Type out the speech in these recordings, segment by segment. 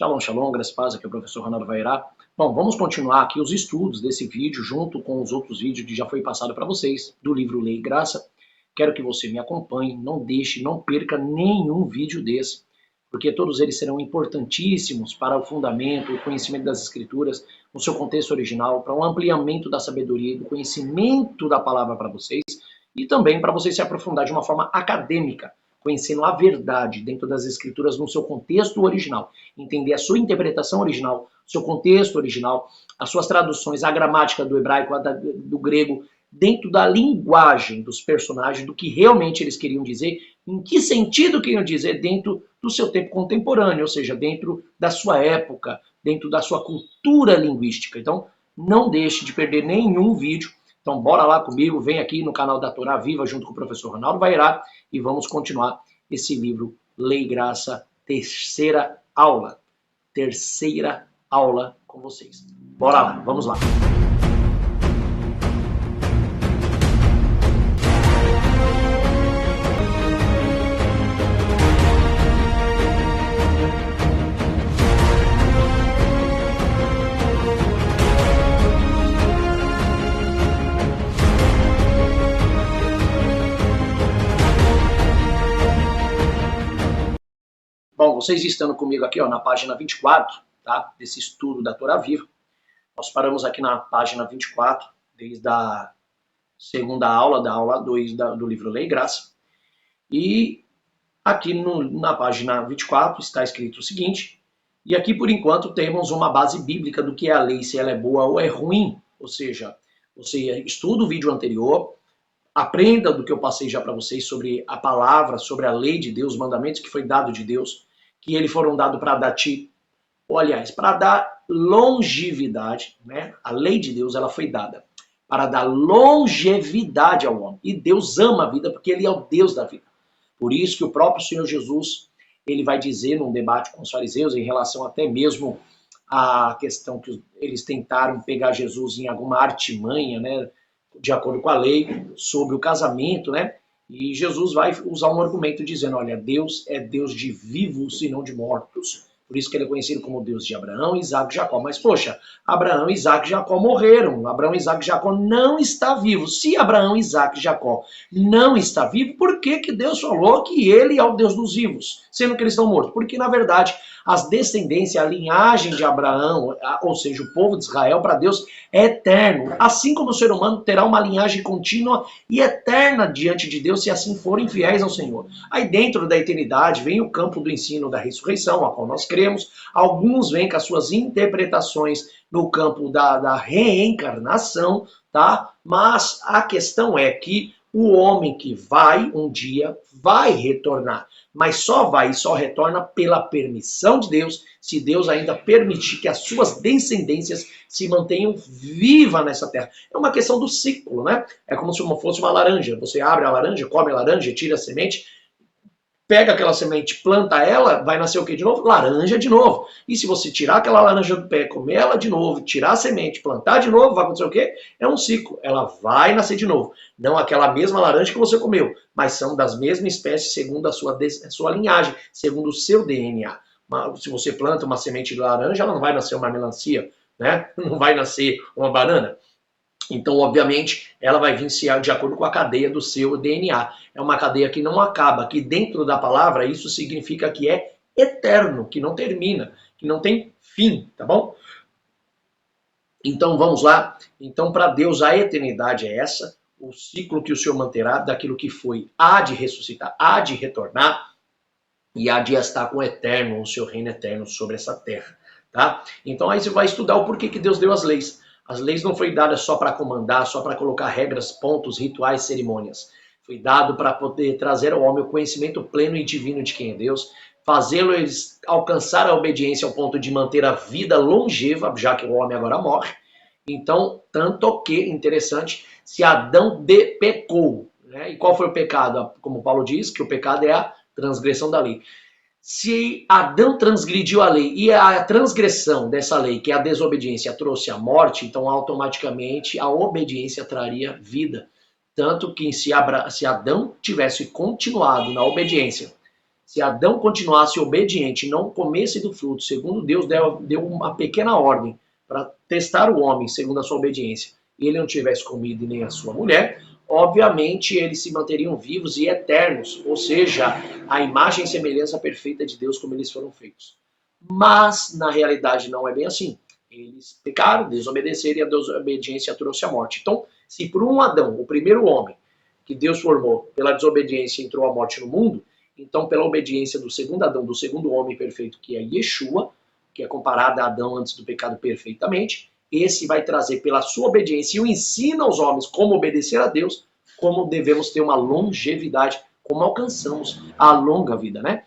Shalom, shalom, graças a Deus, aqui é o professor Ronaldo Vairá. Bom, vamos continuar aqui os estudos desse vídeo, junto com os outros vídeos que já foi passado para vocês, do livro Lei e Graça. Quero que você me acompanhe, não deixe, não perca nenhum vídeo desse, porque todos eles serão importantíssimos para o fundamento, o conhecimento das Escrituras, no seu contexto original, para um ampliamento da sabedoria e do conhecimento da palavra para vocês, e também para você se aprofundar de uma forma acadêmica, conhecendo a verdade dentro das Escrituras no seu contexto original, entender a sua interpretação original, seu contexto original, as suas traduções, a gramática do hebraico, do grego, dentro da linguagem dos personagens, do que realmente eles queriam dizer, em que sentido queriam dizer dentro do seu tempo contemporâneo, ou seja, dentro da sua época, dentro da sua cultura linguística. Então, não deixe de perder nenhum vídeo. Então, bora lá comigo, vem aqui no canal da Torá Viva, junto com o professor Ronaldo Vairá, e vamos continuar esse livro Lei e Graça, terceira aula com vocês. Bora lá, vamos lá. Bom, vocês estando comigo aqui, ó, na página 24, tá? Desse estudo da Torá Viva. Nós paramos aqui na página 24, desde a segunda aula, da aula 2 do livro Lei e Graça. E aqui na página 24 está escrito o seguinte, e aqui por enquanto temos uma base bíblica do que é a lei, se ela é boa ou é ruim. Ou seja, você estuda o vídeo anterior, aprenda do que eu passei já para vocês sobre a palavra, sobre a lei de Deus, os mandamentos que foi dado de Deus, que eles foram dados para dar para dar longevidade, né? A lei de Deus ela foi dada para dar longevidade ao homem. E Deus ama a vida porque ele é o Deus da vida. Por isso que o próprio Senhor Jesus, ele vai dizer num debate com os fariseus em relação até mesmo à questão que eles tentaram pegar Jesus em alguma artimanha, né? De acordo com a lei, sobre o casamento, né? E Jesus vai usar um argumento dizendo, olha, Deus é Deus de vivos e não de mortos. Por isso que ele é conhecido como Deus de Abraão, Isaac e Jacó. Mas, poxa, Abraão, Isaac e Jacó morreram. Abraão, Isaac e Jacó não está vivo. Se Abraão, Isaac e Jacó não está vivo, por que que Deus falou que ele é o Deus dos vivos, sendo que eles estão mortos? Porque, na verdade, as descendências, a linhagem de Abraão, ou seja, o povo de Israel, para Deus é eterno. Assim como o ser humano terá uma linhagem contínua e eterna diante de Deus, se assim forem fiéis ao Senhor. Aí dentro da eternidade vem o campo do ensino da ressurreição, a qual nós cremos. Alguns vêm com as suas interpretações no campo da reencarnação, tá? Mas a questão é que o homem que vai um dia vai retornar, mas só vai e só retorna pela permissão de Deus, se Deus ainda permitir que as suas descendências se mantenham vivas nessa terra. É uma questão do ciclo, né? É como se fosse uma laranja. Você abre a laranja, come a laranja, tira a semente, pega aquela semente, planta ela, vai nascer o que de novo? Laranja de novo. E se você tirar aquela laranja do pé, comer ela de novo, tirar a semente, plantar de novo, vai acontecer o quê? É um ciclo. Ela vai nascer de novo. Não aquela mesma laranja que você comeu, mas são das mesmas espécies segundo a sua linhagem, segundo o seu DNA. Se você planta uma semente de laranja, ela não vai nascer uma melancia, né? Não vai nascer uma banana. Então, obviamente, ela vai vir de acordo com a cadeia do seu DNA. É uma cadeia que não acaba, que dentro da palavra isso significa que é eterno, que não termina, que não tem fim, tá bom? Então, vamos lá. Então, para Deus, a eternidade é essa, o ciclo que o Senhor manterá daquilo que foi, há de ressuscitar, há de retornar e há de estar com o eterno, o seu reino eterno sobre essa terra, tá? Então, aí você vai estudar o porquê que Deus deu as leis. As leis não foi dadas só para comandar, só para colocar regras, pontos, rituais, cerimônias. Foi dado para poder trazer ao homem o conhecimento pleno e divino de quem é Deus, fazê-lo eles alcançar a obediência ao ponto de manter a vida longeva, já que o homem agora morre. Então, tanto que, interessante, se Adão pecou, né? E qual foi o pecado? Como Paulo diz, que o pecado é a transgressão da lei. Se Adão transgrediu a lei e a transgressão dessa lei, que é a desobediência, trouxe a morte, então automaticamente a obediência traria vida. Tanto que se Adão tivesse continuado na obediência, Se Adão continuasse obediente e não comesse do fruto, segundo Deus deu uma pequena ordem para testar o homem, segundo a sua obediência, e ele não tivesse comido nem a sua mulher, obviamente eles se manteriam vivos e eternos, ou seja, a imagem e semelhança perfeita de Deus como eles foram feitos. Mas, na realidade, não é bem assim. Eles pecaram, desobedeceram e a desobediência trouxe a morte. Então, se por um Adão, o primeiro homem que Deus formou, pela desobediência entrou a morte no mundo, então pela obediência do segundo Adão, do segundo homem perfeito, que é Yeshua, que é comparado a Adão antes do pecado perfeitamente, esse vai trazer pela sua obediência e o ensina aos homens como obedecer a Deus, como devemos ter uma longevidade, como alcançamos a longa vida, né?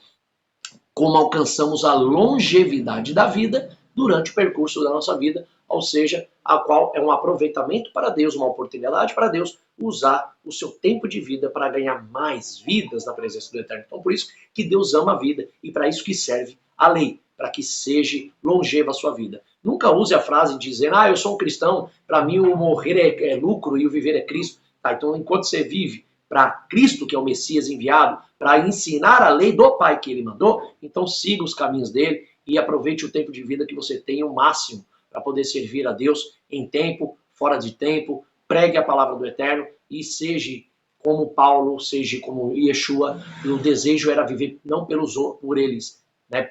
Como alcançamos a longevidade da vida durante o percurso da nossa vida, ou seja, a qual é um aproveitamento para Deus, uma oportunidade para Deus usar o seu tempo de vida para ganhar mais vidas na presença do Eterno. Então, por isso que Deus ama a vida e para isso que serve a lei, para que seja longeva a sua vida. Nunca use a frase dizendo, eu sou um cristão, para mim o morrer é lucro e o viver é Cristo. Tá, então, enquanto você vive para Cristo, que é o Messias enviado, para ensinar a lei do Pai que ele mandou, então siga os caminhos dele e aproveite o tempo de vida que você tem o máximo para poder servir a Deus em tempo, fora de tempo, pregue a palavra do Eterno e seja como Paulo, seja como Yeshua, e o desejo era viver não por eles, né?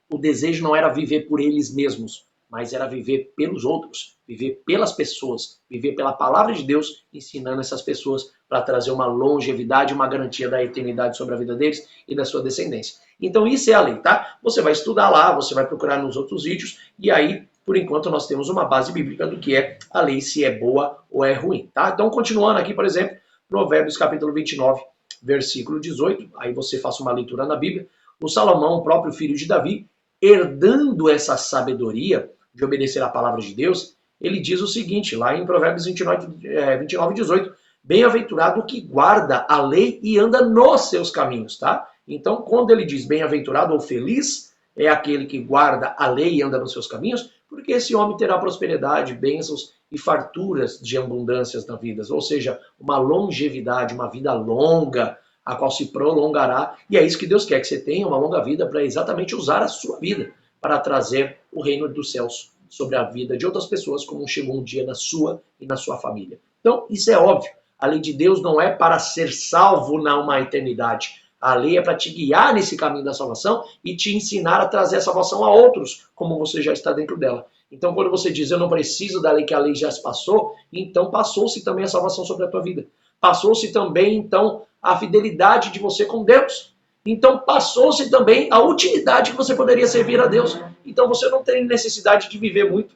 O desejo não era viver por eles mesmos, mas era viver pelos outros, viver pelas pessoas, viver pela palavra de Deus, ensinando essas pessoas para trazer uma longevidade, uma garantia da eternidade sobre a vida deles e da sua descendência. Então isso é a lei, tá? Você vai estudar lá, você vai procurar nos outros vídeos, e aí, por enquanto, nós temos uma base bíblica do que é a lei, se é boa ou é ruim, tá? Então, continuando aqui, por exemplo, Provérbios capítulo 29, versículo 18, aí você faça uma leitura na Bíblia, o Salomão, o próprio filho de Davi, herdando essa sabedoria de obedecer à palavra de Deus, ele diz o seguinte, lá em Provérbios 29, 18, bem-aventurado o que guarda a lei e anda nos seus caminhos, tá? Então, quando ele diz bem-aventurado ou feliz, é aquele que guarda a lei e anda nos seus caminhos, porque esse homem terá prosperidade, bênçãos e farturas de abundâncias na vida, ou seja, uma longevidade, uma vida longa, a qual se prolongará, e é isso que Deus quer, que você tenha uma longa vida para exatamente usar a sua vida para trazer o reino dos céus sobre a vida de outras pessoas, como chegou um dia na sua e na sua família. Então, isso é óbvio, a lei de Deus não é para ser salvo numa eternidade, a lei é para te guiar nesse caminho da salvação e te ensinar a trazer a salvação a outros, como você já está dentro dela. Então, quando você diz, eu não preciso da lei, que a lei já se passou, então passou-se também a salvação sobre a tua vida. Passou-se também, então, a fidelidade de você com Deus. Então, passou-se também a utilidade que você poderia servir a Deus. Então, você não tem necessidade de viver muito.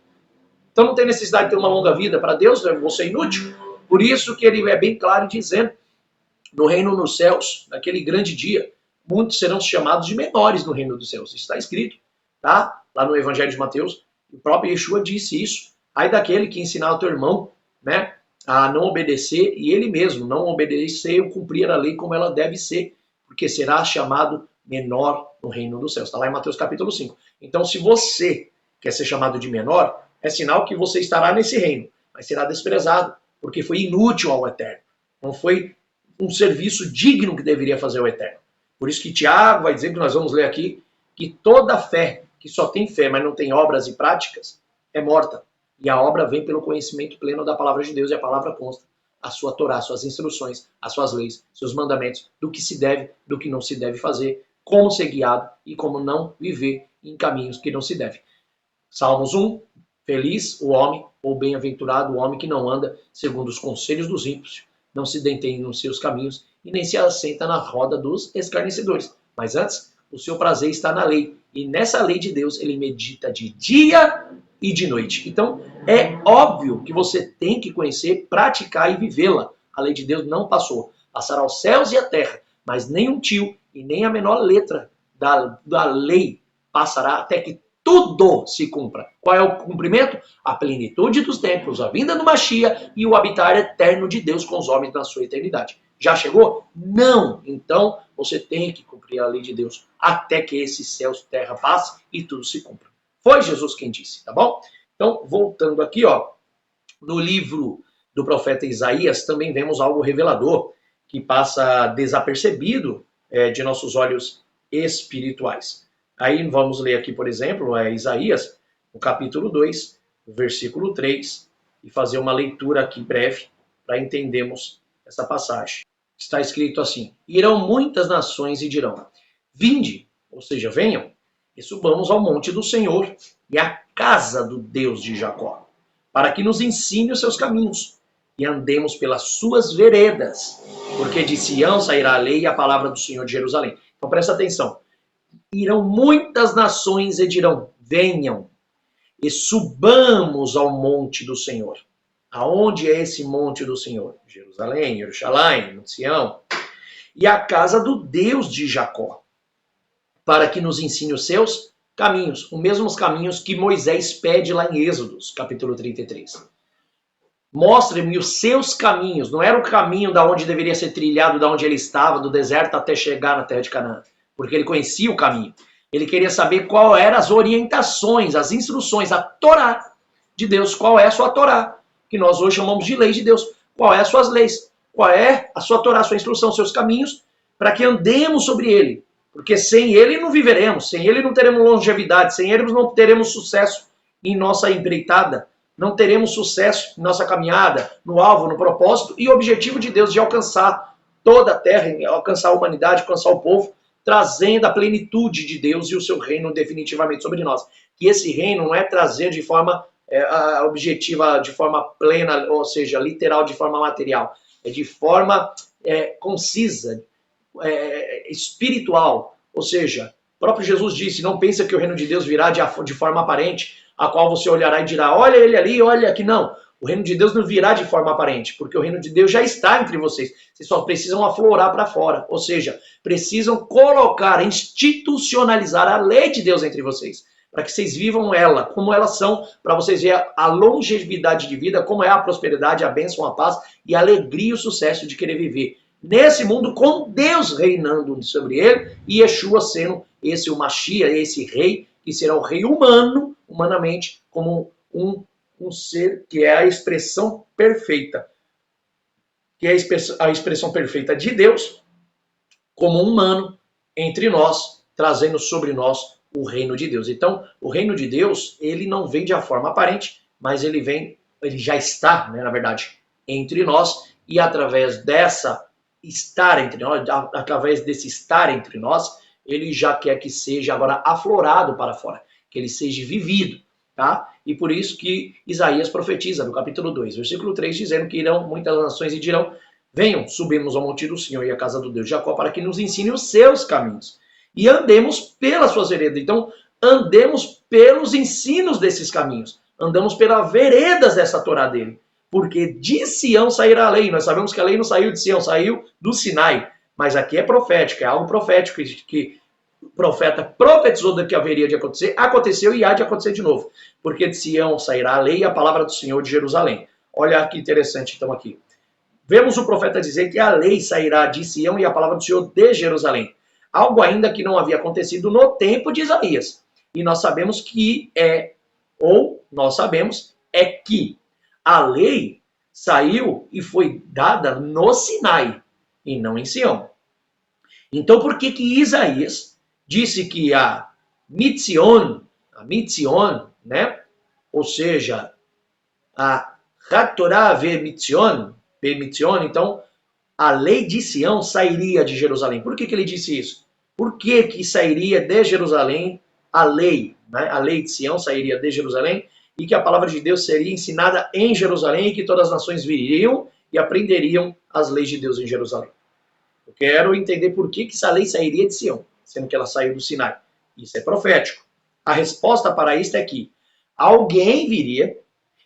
Então, não tem necessidade de ter uma longa vida para Deus, você é inútil. Por isso que ele é bem claro dizendo, no reino nos céus, naquele grande dia, muitos serão chamados de menores no reino dos céus. Isso está escrito, tá? Lá no Evangelho de Mateus, o próprio Yeshua disse isso. Aí daquele que ensinar o teu irmão, né, a não obedecer, e ele mesmo não obedecer ou cumprir a lei como ela deve ser, porque será chamado menor no reino dos céus. Está lá em Mateus capítulo 5. Então, se você quer ser chamado de menor, é sinal que você estará nesse reino, mas será desprezado, porque foi inútil ao Eterno. Não foi um serviço digno que deveria fazer o Eterno. Por isso que Tiago vai dizer, que nós vamos ler aqui, que toda fé, que só tem fé, mas não tem obras e práticas, é morta. E a obra vem pelo conhecimento pleno da palavra de Deus, e a palavra consta a sua Torá, suas instruções, as suas leis, seus mandamentos, do que se deve, do que não se deve fazer, como ser guiado e como não viver em caminhos que não se deve. Salmos 1, feliz o homem, ou bem-aventurado o homem que não anda segundo os conselhos dos ímpios, não se detém nos seus caminhos e nem se assenta na roda dos escarnecedores. Mas antes, o seu prazer está na lei, e nessa lei de Deus ele medita de dia e de noite. Então, é óbvio que você tem que conhecer, praticar e vivê-la. A lei de Deus não passou. Passará os céus e a terra, mas nem um tio e nem a menor letra da lei passará até que tudo se cumpra. Qual é o cumprimento? A plenitude dos tempos, a vinda do Mashiach e o habitar eterno de Deus com os homens na sua eternidade. Já chegou? Não! Então, você tem que cumprir a lei de Deus até que esse céus e terra passe e tudo se cumpra. Foi Jesus quem disse, tá bom? Então, voltando aqui, ó, no livro do profeta Isaías, também vemos algo revelador, que passa desapercebido de nossos olhos espirituais. Aí vamos ler aqui, por exemplo, Isaías, no capítulo 2, versículo 3, e fazer uma leitura aqui breve para entendermos essa passagem. Está escrito assim: irão muitas nações e dirão, vinde, ou seja, venham, e subamos ao monte do Senhor e à casa do Deus de Jacó, para que nos ensine os seus caminhos e andemos pelas suas veredas, porque de Sião sairá a lei e a palavra do Senhor de Jerusalém. Então presta atenção. Irão muitas nações e dirão, venham e subamos ao monte do Senhor. Aonde é esse monte do Senhor? Jerusalém, Jerusalém, Sião. E a casa do Deus de Jacó, para que nos ensine os seus caminhos, os mesmos caminhos que Moisés pede lá em Êxodos, capítulo 33. Mostre-me os seus caminhos. Não era o caminho da onde deveria ser trilhado, da onde ele estava, do deserto até chegar na terra de Canaã, porque ele conhecia o caminho. Ele queria saber qual eram as orientações, as instruções, a Torá de Deus. Qual é a sua Torá, que nós hoje chamamos de lei de Deus. Qual é as suas leis? Qual é a sua Torá, a sua instrução, os seus caminhos, para que andemos sobre ele. Porque sem ele não viveremos, sem ele não teremos longevidade, sem ele não teremos sucesso em nossa empreitada, não teremos sucesso em nossa caminhada, no alvo, no propósito e objetivo de Deus de alcançar toda a terra, alcançar a humanidade, alcançar o povo, trazendo a plenitude de Deus e o seu reino definitivamente sobre nós. Que esse reino não é trazer de forma objetiva, de forma plena, ou seja, literal, de forma material. É de forma concisa, espiritual. Ou seja, o próprio Jesus disse, não pensa que o reino de Deus virá de forma aparente, a qual você olhará e dirá, olha ele ali, olha aqui. Não, o reino de Deus não virá de forma aparente, porque o reino de Deus já está entre vocês. Vocês só precisam aflorar para fora, ou seja, precisam colocar, institucionalizar a lei de Deus entre vocês, para que vocês vivam ela, como elas são, para vocês verem a longevidade de vida, como é a prosperidade, a bênção, a paz e a alegria e o sucesso de querer viver nesse mundo com Deus reinando sobre ele e Yeshua sendo esse o Mashiach, esse rei, que será o rei humano, humanamente, como um ser que é a expressão perfeita, que é a expressão perfeita de Deus, como humano, entre nós, trazendo sobre nós o reino de Deus. Então, o reino de Deus, ele não vem de uma forma aparente, mas ele já está, né, na verdade, entre nós, e através dessa estar entre nós, através desse estar entre nós, ele já quer que seja agora aflorado para fora, que ele seja vivido, tá? E por isso que Isaías profetiza no capítulo 2, versículo 3, dizendo que irão muitas nações e dirão, venham, subimos ao monte do Senhor e à casa do Deus de Jacó para que nos ensine os seus caminhos e andemos pelas suas veredas. Então, andemos pelos ensinos desses caminhos, andamos pelas veredas dessa Torá dele. Porque de Sião sairá a lei. Nós sabemos que a lei não saiu de Sião, saiu do Sinai. Mas aqui é profético, é algo profético que o profeta profetizou do que haveria de acontecer, aconteceu e há de acontecer de novo. Porque de Sião sairá a lei e a palavra do Senhor de Jerusalém. Olha que interessante então aqui. Vemos o profeta dizer que a lei sairá de Sião e a palavra do Senhor de Jerusalém. Algo ainda que não havia acontecido no tempo de Isaías. E nós sabemos que que a lei saiu e foi dada no Sinai e não em Sião. Então, por que Isaías disse que a Mitzion, né? Ou seja, a Hatorá Mitzion, então, a lei de Sião sairia de Jerusalém. Por que ele disse isso? Por que sairia de Jerusalém a lei? Né? A lei de Sião sairia de Jerusalém e que a palavra de Deus seria ensinada em Jerusalém e que todas as nações viriam e aprenderiam as leis de Deus em Jerusalém. Eu quero entender por que essa lei sairia de Sião, sendo que ela saiu do Sinai. Isso é profético. A resposta para isso é que alguém viria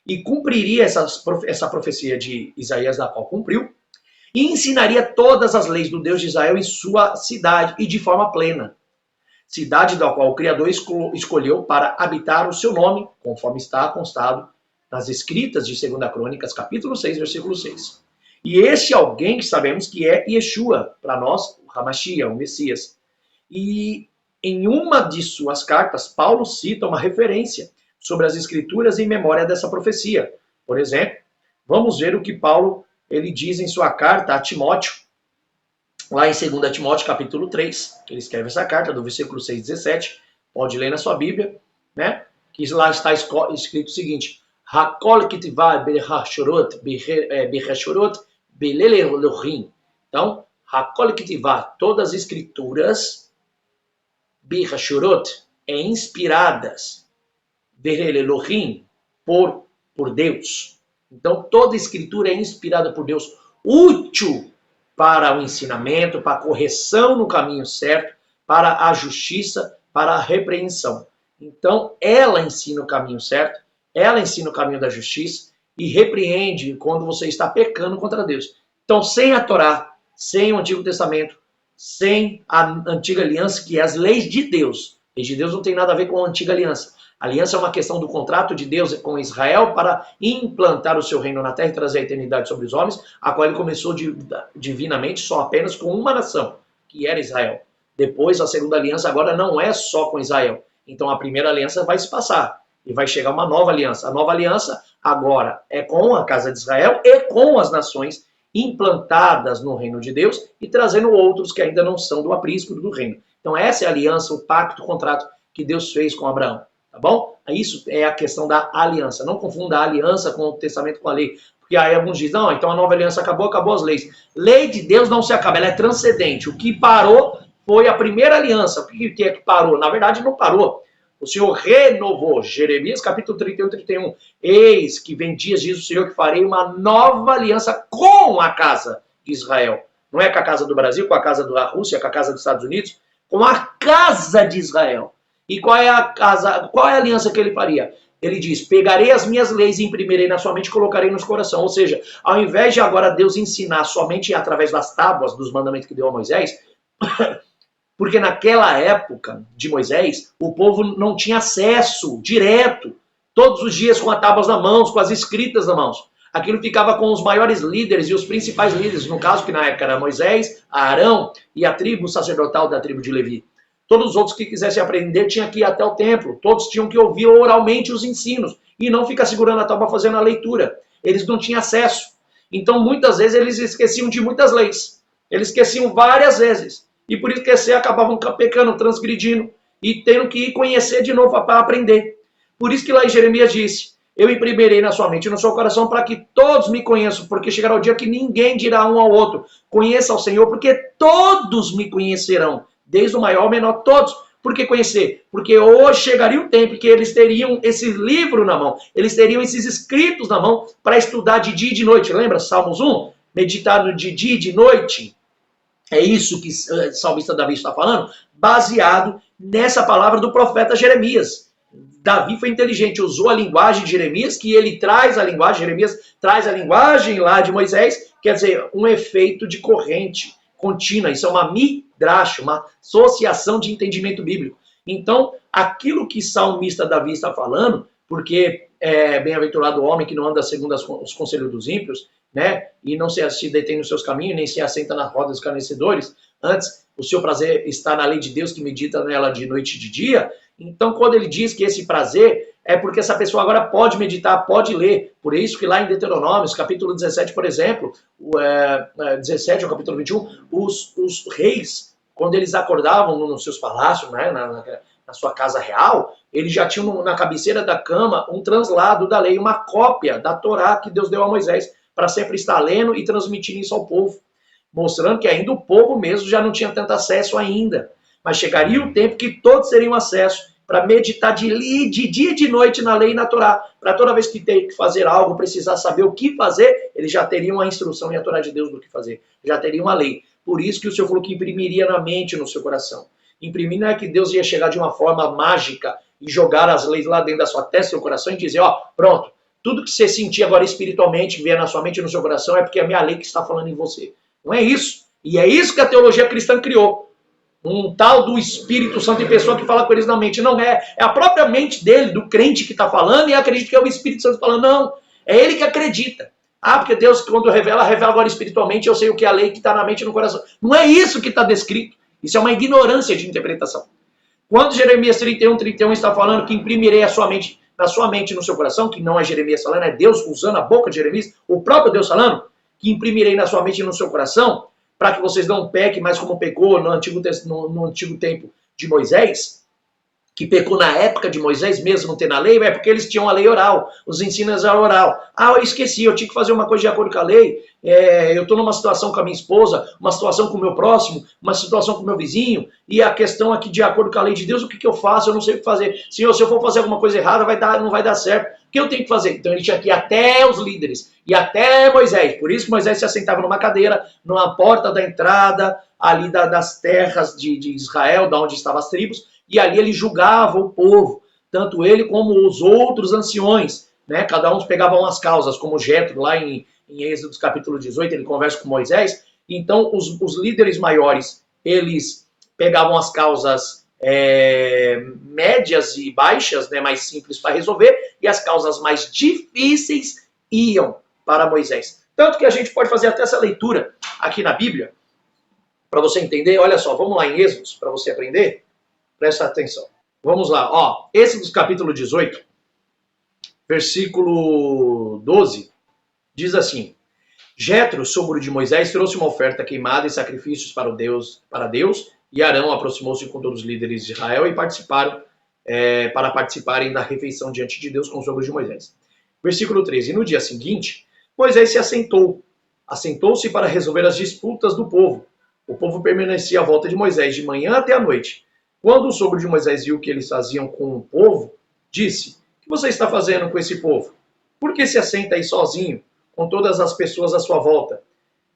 e cumpriria essa profecia de Isaías, da qual cumpriu, e ensinaria todas as leis do Deus de Israel em sua cidade e de forma plena. Cidade da qual o Criador escolheu para habitar o seu nome, conforme está constado nas escritas de 2 Crônicas, capítulo 6, versículo 6. E este alguém que sabemos que é Yeshua, para nós, o Hamashiach, o Messias. E em uma de suas cartas, Paulo cita uma referência sobre as escrituras em memória dessa profecia. Por exemplo, vamos ver o que Paulo ele diz em sua carta a Timóteo, lá em 2 Timóteo capítulo 3, que ele escreve essa carta, do versículo 6 e 17, pode ler na sua Bíblia, né? Que lá está escrito o seguinte: Hakol kitivah berachorot belele Elohim. Então, Hakol kitivah, todas as escrituras, berachorot, inspiradas, belele Elohim, por Deus. Então, toda escritura é inspirada por Deus, útil para o ensinamento, para a correção no caminho certo, para a justiça, para a repreensão. Então, ela ensina o caminho certo, ela ensina o caminho da justiça e repreende quando você está pecando contra Deus. Então, sem a Torá, sem o Antigo Testamento, sem a Antiga Aliança, que é as leis de Deus. Leis de Deus não tem nada a ver com a Antiga Aliança. A aliança é uma questão do contrato de Deus com Israel para implantar o seu reino na terra e trazer a eternidade sobre os homens, a qual ele começou divinamente só apenas com uma nação, que era Israel. Depois, a segunda aliança agora não é só com Israel. Então, a primeira aliança vai se passar e vai chegar uma nova aliança. A nova aliança agora é com a casa de Israel e com as nações implantadas no reino de Deus e trazendo outros que ainda não são do aprisco do reino. Então, essa é a aliança, o pacto, o contrato que Deus fez com Abraão. Tá bom? Isso é a questão da aliança. Não confunda a aliança com o testamento com a lei. Porque aí alguns dizem, não, então a nova aliança acabou as leis. Lei de Deus não se acaba, ela é transcendente. O que parou foi a primeira aliança. O que é que parou? Na verdade, não parou. O Senhor renovou. Jeremias capítulo 31, 31. Eis que vem dias, diz o Senhor, que farei uma nova aliança com a casa de Israel. Não é com a casa do Brasil, com a casa da Rússia, com a casa dos Estados Unidos. Com a casa de Israel. E qual é a aliança que ele faria? Ele diz, pegarei as minhas leis e imprimirei na sua mente e colocarei nos coração. Ou seja, ao invés de agora Deus ensinar somente através das tábuas dos mandamentos que deu a Moisés, porque naquela época de Moisés, o povo não tinha acesso direto, todos os dias com as tábuas na mão, com as escritas na mão. Aquilo ficava com os maiores líderes e os principais líderes, no caso que na época era Moisés, Arão e a tribo sacerdotal da tribo de Levi. Todos os outros que quisessem aprender tinham que ir até o templo. Todos tinham que ouvir oralmente os ensinos e não ficar segurando a tábua fazendo a leitura. Eles não tinham acesso. Então, muitas vezes, eles esqueciam de muitas leis. Eles esqueciam várias vezes. E por esquecer, acabavam pecando, transgredindo e tendo que ir conhecer de novo para aprender. Por isso que lá em Jeremias disse, eu imprimirei na sua mente e no seu coração para que todos me conheçam, porque chegará o dia que ninguém dirá um ao outro, conheça ao Senhor, porque todos me conhecerão. Desde o maior ao menor, todos. Por que conhecer? Porque hoje chegaria um tempo que eles teriam esse livro na mão, eles teriam esses escritos na mão para estudar de dia e de noite. Lembra Salmos 1? Meditar de dia e de noite. É isso que o salmista Davi está falando, baseado nessa palavra do profeta Jeremias. Davi foi inteligente, usou a linguagem de Jeremias, que ele traz a linguagem, Jeremias traz a linguagem lá de Moisés, quer dizer, um efeito de corrente contínua. Isso é uma midrash, uma associação de entendimento bíblico. Então, aquilo que salmista Davi está falando, porque é bem-aventurado o homem que não anda segundo os conselhos dos ímpios, né? E não se detém nos seus caminhos, nem se assenta nas rodas dos escarnecedores. Antes, o seu prazer está na lei de Deus, que medita nela de noite e de dia. Então, quando ele diz que esse prazer é porque essa pessoa agora pode meditar, pode ler. Por isso que lá em Deuteronômio, capítulo 17, por exemplo, 17 ao capítulo 21, os reis, quando eles acordavam nos seus palácios, né, na sua casa real, eles já tinham na cabeceira da cama um translado da lei, uma cópia da Torá que Deus deu a Moisés, para sempre estar lendo e transmitindo isso ao povo, mostrando que ainda o povo mesmo já não tinha tanto acesso ainda. Mas chegaria o tempo que todos teriam acesso para meditar de dia e de noite na lei e na Torá. Para toda vez que ter que fazer algo, precisar saber o que fazer, eles já teriam a instrução e a Torá de Deus do que fazer. Já teriam a lei. Por isso que o Senhor falou que imprimiria na mente, no seu coração. Imprimir não é que Deus ia chegar de uma forma mágica e jogar as leis lá dentro da sua testa, seu coração, e dizer, ó, pronto, tudo que você sentir agora espiritualmente, que vier na sua mente e no seu coração, é porque é a minha lei que está falando em você. Não é isso. E é isso que a teologia cristã criou. Um tal do Espírito Santo em pessoa que fala com eles na mente. Não é. É a própria mente dele, do crente que está falando, e acredita que é o Espírito Santo falando. Não. É ele que acredita. Ah, porque Deus, quando revela agora espiritualmente, eu sei o que é a lei que está na mente e no coração. Não é isso que está descrito. Isso é uma ignorância de interpretação. Quando Jeremias 31, 31 está falando que imprimirei a sua mente, na sua mente e no seu coração, que não é Jeremias falando, é Deus usando a boca de Jeremias, o próprio Deus falando, que imprimirei na sua mente e no seu coração, para que vocês não pequem, mais como pecou no antigo tempo de Moisés, que pecou na época de Moisés, mesmo não tendo a lei, é porque eles tinham a lei oral, os ensinos eram oral. Eu esqueci, eu tinha que fazer uma coisa de acordo com a lei, eu estou numa situação com a minha esposa, uma situação com o meu próximo, uma situação com o meu vizinho, e a questão aqui de acordo com a lei de Deus, o que eu faço? Eu não sei o que fazer. Senhor, se eu for fazer alguma coisa errada, não vai dar certo. O que eu tenho que fazer? Então ele tinha que ir até os líderes, e até Moisés. Por isso que Moisés se assentava numa cadeira, numa porta da entrada, ali das terras de Israel, da onde estavam as tribos, e ali ele julgava o povo, tanto ele como os outros anciões, né? Cada um pegava umas causas, como Jetro, lá em Êxodo capítulo 18, ele conversa com Moisés. Então, os líderes maiores, eles pegavam as causas médias e baixas, né, mais simples para resolver, e as causas mais difíceis iam para Moisés. Tanto que a gente pode fazer até essa leitura aqui na Bíblia, para você entender. Olha só, vamos lá em Êxodo, para você aprender. Presta atenção. Vamos lá, ó. Êxodo capítulo 18, versículo 12, diz assim: Jetro, sogro de Moisés, trouxe uma oferta queimada e sacrifícios para Deus, e Arão aproximou-se com todos os líderes de Israel e para participarem da refeição diante de Deus com os sogros de Moisés. Versículo 13. E no dia seguinte, Moisés se assentou-se para resolver as disputas do povo. O povo permanecia à volta de Moisés de manhã até a noite. Quando o sogro de Moisés viu o que eles faziam com o povo, disse: O que você está fazendo com esse povo? Por que se assenta aí sozinho, com todas as pessoas à sua volta,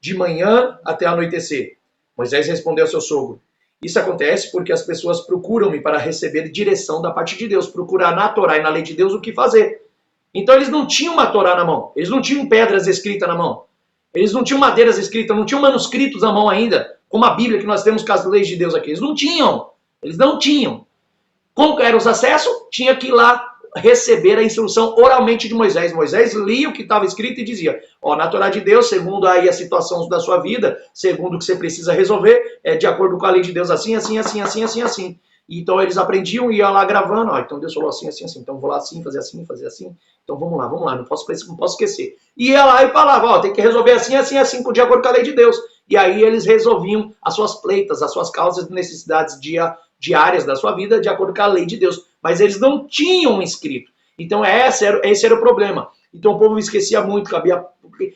de manhã até anoitecer? Moisés respondeu ao seu sogro: Isso acontece porque as pessoas procuram-me para receber direção da parte de Deus, procurar na Torá e na lei de Deus o que fazer. Então eles não tinham uma Torá na mão, eles não tinham pedras escritas na mão, eles não tinham madeiras escritas, não tinham manuscritos na mão ainda, como a Bíblia que nós temos com as leis de Deus aqui. Eles não tinham. Como eram os acessos? Tinha que ir lá receber a instrução oralmente de Moisés. Moisés lia o que estava escrito e dizia: na Torá de Deus, segundo aí a situação da sua vida, segundo o que você precisa resolver, de acordo com a lei de Deus, assim. Então eles aprendiam e iam lá gravando. Então Deus falou assim. Então vou lá assim, fazer assim. Então vamos lá, não posso esquecer. E ia lá e falava: tem que resolver assim, de acordo com a lei de Deus. E aí eles resolviam as suas pleitas, as suas causas e necessidades diárias da sua vida, de acordo com a lei de Deus. Mas eles não tinham escrito. Então esse era o problema. Então o povo esquecia muito,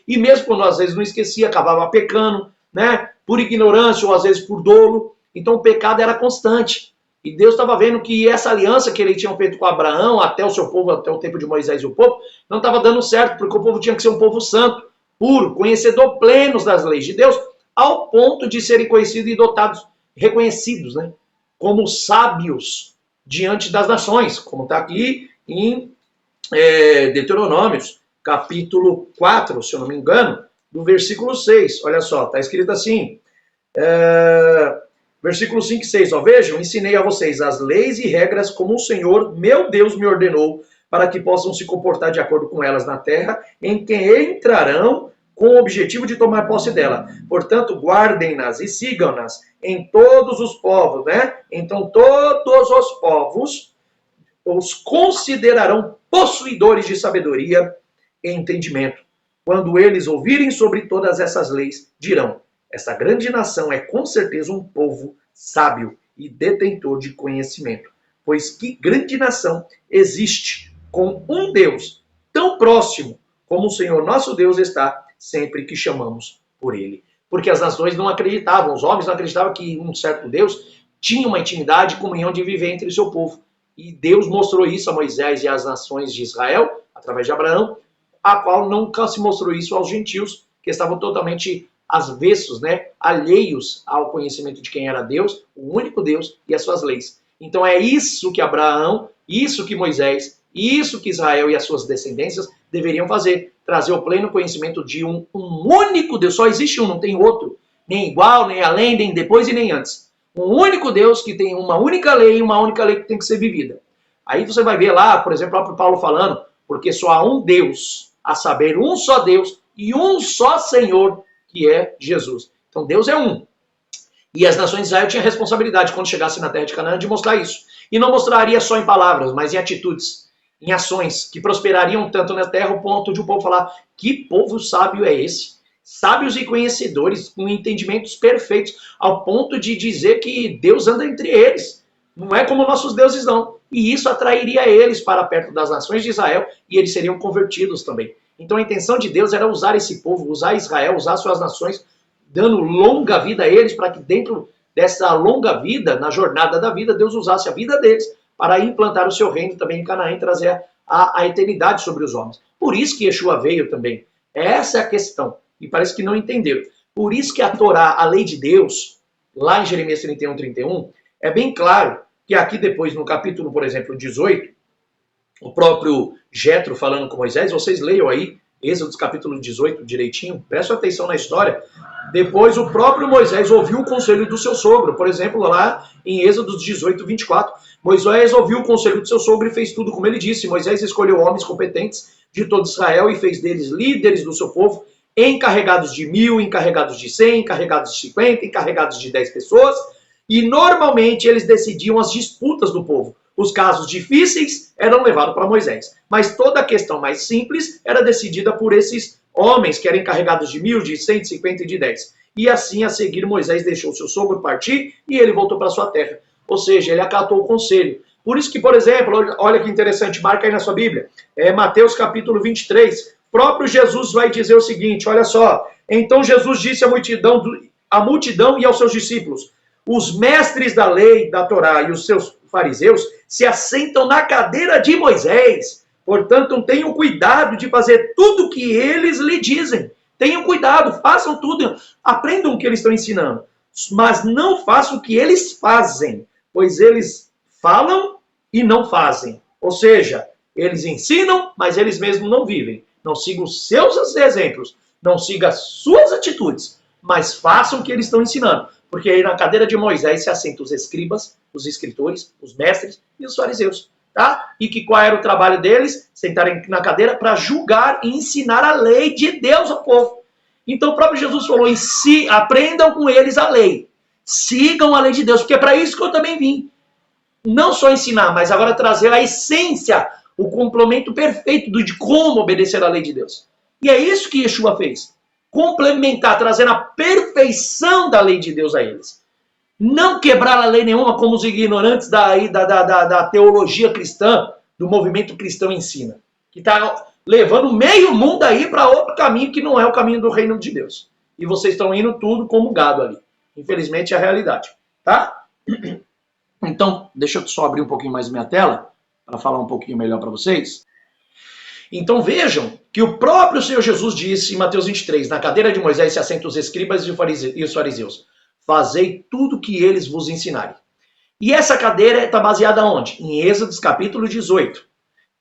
e mesmo quando às vezes não esquecia, acabava pecando, né? Por ignorância ou às vezes por dolo. Então o pecado era constante. E Deus estava vendo que essa aliança que ele tinha feito com Abraão, até o seu povo, até o tempo de Moisés e o povo, não estava dando certo, porque o povo tinha que ser um povo santo, puro, conhecedor plenos das leis de Deus, ao ponto de serem conhecidos e reconhecidos, né, como sábios diante das nações, como está aqui em Deuteronômios, capítulo 4, se eu não me engano, do versículo 6. Olha só, está escrito assim, versículo 5 e 6, vejam, ensinei a vocês as leis e regras como o Senhor, meu Deus, me ordenou, para que possam se comportar de acordo com elas na terra, em que entrarão com o objetivo de tomar posse dela. Portanto, guardem-nas e sigam-nas em todos os povos, né? Então, todos os povos os considerarão possuidores de sabedoria e entendimento. Quando eles ouvirem sobre todas essas leis, dirão: essa grande nação é com certeza um povo sábio e detentor de conhecimento. Pois que grande nação existe com um Deus tão próximo como o Senhor nosso Deus está sempre que chamamos por ele. Porque as nações não acreditavam, os homens não acreditavam que um certo Deus tinha uma intimidade e comunhão de viver entre o seu povo. E Deus mostrou isso a Moisés e às nações de Israel, através de Abraão, a qual nunca se mostrou isso aos gentios, que estavam totalmente avessos, né, alheios ao conhecimento de quem era Deus, o único Deus e as suas leis. Então é isso que Abraão, isso que Moisés, isso que Israel e as suas descendências deveriam fazer, trazer o pleno conhecimento de um único Deus, só existe um, não tem outro, nem igual, nem além, nem depois e nem antes. Um único Deus que tem uma única lei que tem que ser vivida. Aí você vai ver lá, por exemplo, o próprio Paulo falando, porque só há um Deus, a saber, um só Deus e um só Senhor, que é Jesus. Então Deus é um. E as nações de Israel tinham a responsabilidade, quando chegasse na terra de Canaã, de mostrar isso. E não mostraria só em palavras, mas em atitudes, em ações, que prosperariam tanto na terra, ao ponto de o povo falar: que povo sábio é esse? sábios e conhecedores, com entendimentos perfeitos, ao ponto de dizer que Deus anda entre eles. Não é como nossos deuses não. E isso atrairia eles para perto das nações de Israel e eles seriam convertidos também. Então a intenção de Deus era usar esse povo, usar Israel, usar suas nações, dando longa vida a eles, para que dentro dessa longa vida, na jornada da vida, Deus usasse a vida deles para implantar o seu reino também em Canaã e trazer a eternidade sobre os homens. Por isso que Yeshua veio também. Essa é a questão. E parece que não entenderam. Por isso que a Torá, a lei de Deus, lá em Jeremias 31, 31, é bem claro que aqui depois, no capítulo, por exemplo, 18, o próprio Jetro falando com Moisés, vocês leiam aí, Êxodo capítulo 18 direitinho, prestem atenção na história. Depois o próprio Moisés ouviu o conselho do seu sogro, por exemplo, lá em Êxodo 18, 24. Moisés ouviu o conselho do seu sogro e fez tudo como ele disse. Moisés escolheu homens competentes de todo Israel e fez deles líderes do seu povo, encarregados de 1000, encarregados de 100, encarregados de 50, encarregados de 10 pessoas. E normalmente eles decidiam as disputas do povo. Os casos difíceis eram levados para Moisés. Mas toda a questão mais simples era decidida por esses homens que eram encarregados de 1000, de 100, de 50 e de 10. E assim, a seguir, Moisés deixou seu sogro partir e ele voltou para sua terra. Ou seja, ele acatou o conselho. Por isso que, por exemplo, olha que interessante, marca aí na sua Bíblia, Mateus capítulo 23, próprio Jesus vai dizer o seguinte, olha só, então Jesus disse à multidão e aos seus discípulos, os mestres da lei, da Torá e os seus fariseus se assentam na cadeira de Moisés. Portanto, tenham cuidado de fazer tudo o que eles lhe dizem. Tenham cuidado, façam tudo, aprendam o que eles estão ensinando. Mas não façam o que eles fazem, pois eles falam e não fazem. Ou seja, eles ensinam, mas eles mesmos não vivem. Não sigam os seus exemplos, não sigam as suas atitudes, mas façam o que eles estão ensinando. Porque aí na cadeira de Moisés se assentam os escribas, os escritores, os mestres e os fariseus. Tá? E que qual era o trabalho deles? Sentarem na cadeira para julgar e ensinar a lei de Deus ao povo. Então o próprio Jesus falou, aprendam com eles a lei. Sigam a lei de Deus, porque é para isso que eu também vim. Não só ensinar, mas agora trazer a essência, o complemento perfeito de como obedecer a lei de Deus. E é isso que Yeshua fez. Complementar, trazendo a perfeição da lei de Deus a eles. Não quebrar a lei nenhuma como os ignorantes da teologia cristã, do movimento cristão ensina. Que está levando meio mundo aí para outro caminho que não é o caminho do reino de Deus. E vocês estão indo tudo como gado ali. Infelizmente é a realidade. Tá? Então, deixa eu só abrir um pouquinho mais minha tela para falar um pouquinho melhor para vocês. Então vejam que o próprio Senhor Jesus disse em Mateus 23, na cadeira de Moisés se assentam os escribas e os fariseus. Fazei tudo que eles vos ensinarem. E essa cadeira está baseada onde? Em Êxodo capítulo 18.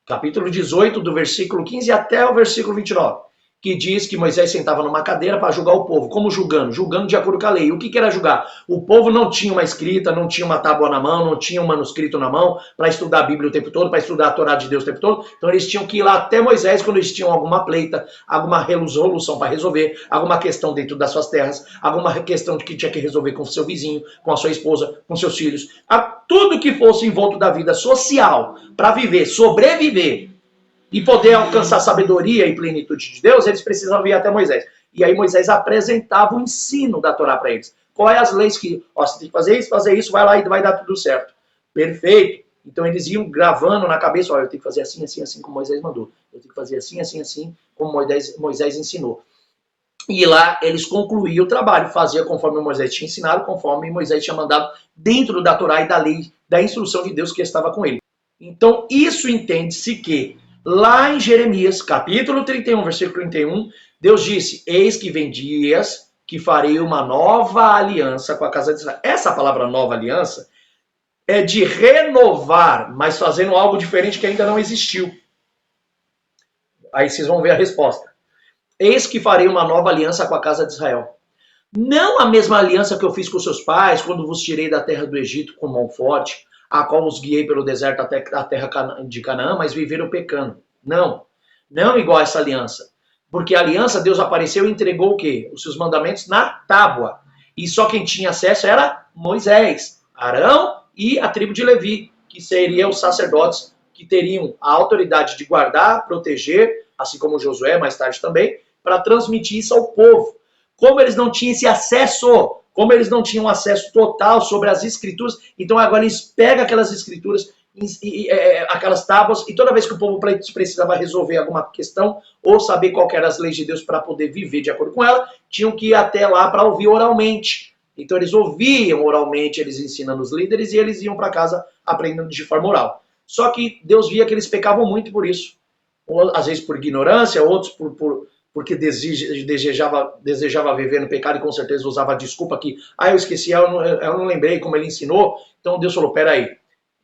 Capítulo 18, do versículo 15 até o versículo 29. Que diz que Moisés sentava numa cadeira para julgar o povo. Como julgando? Julgando de acordo com a lei. O que era julgar? O povo não tinha uma escrita, não tinha uma tábua na mão, não tinha um manuscrito na mão para estudar a Bíblia o tempo todo, para estudar a Torá de Deus o tempo todo. Então eles tinham que ir lá até Moisés quando eles tinham alguma pleita, alguma resolução para resolver, alguma questão dentro das suas terras, alguma questão que tinha que resolver com o seu vizinho, com a sua esposa, com seus filhos. Tudo que fosse em volta da vida social, para viver, sobreviver, e poder alcançar sabedoria e plenitude de Deus, eles precisavam ir até Moisés. E aí Moisés apresentava o ensino da Torá para eles. Quais as leis que, você tem que fazer isso, vai lá e vai dar tudo certo. Perfeito. Então eles iam gravando na cabeça, olha, eu tenho que fazer assim, assim, assim, como Moisés mandou. Eu tenho que fazer assim, assim, assim, como Moisés ensinou. E lá eles concluíam o trabalho, faziam conforme Moisés tinha ensinado, conforme Moisés tinha mandado dentro da Torá e da lei, da instrução de Deus que estava com ele. Então isso entende-se que lá em Jeremias, capítulo 31, versículo 31, Deus disse, eis que vem dias que farei uma nova aliança com a casa de Israel. Essa palavra nova aliança é de renovar, mas fazendo algo diferente que ainda não existiu. Aí vocês vão ver a resposta. Eis que farei uma nova aliança com a casa de Israel. Não a mesma aliança que eu fiz com seus pais, quando vos tirei da terra do Egito com mão forte, a qual os guiei pelo deserto até a terra de Canaã, mas viveram pecando. Não, não igual a essa aliança. Porque a aliança, Deus apareceu e entregou o quê? Os seus mandamentos na tábua. E só quem tinha acesso era Moisés, Arão e a tribo de Levi, que seriam os sacerdotes que teriam a autoridade de guardar, proteger, assim como Josué mais tarde também, para transmitir isso ao povo. Como eles não tinham esse acesso, como eles não tinham acesso total sobre as escrituras, então agora eles pegam aquelas escrituras, aquelas tábuas, e toda vez que o povo precisava resolver alguma questão, ou saber qual eram as leis de Deus para poder viver de acordo com ela, tinham que ir até lá para ouvir oralmente. Então eles ouviam oralmente, eles ensinando os líderes, e eles iam para casa aprendendo de forma oral. Só que Deus via que eles pecavam muito por isso. Ou, às vezes por ignorância, outros porque desejava viver no pecado e com certeza usava a desculpa que, eu esqueci, eu não lembrei como ele ensinou. Então Deus falou, peraí,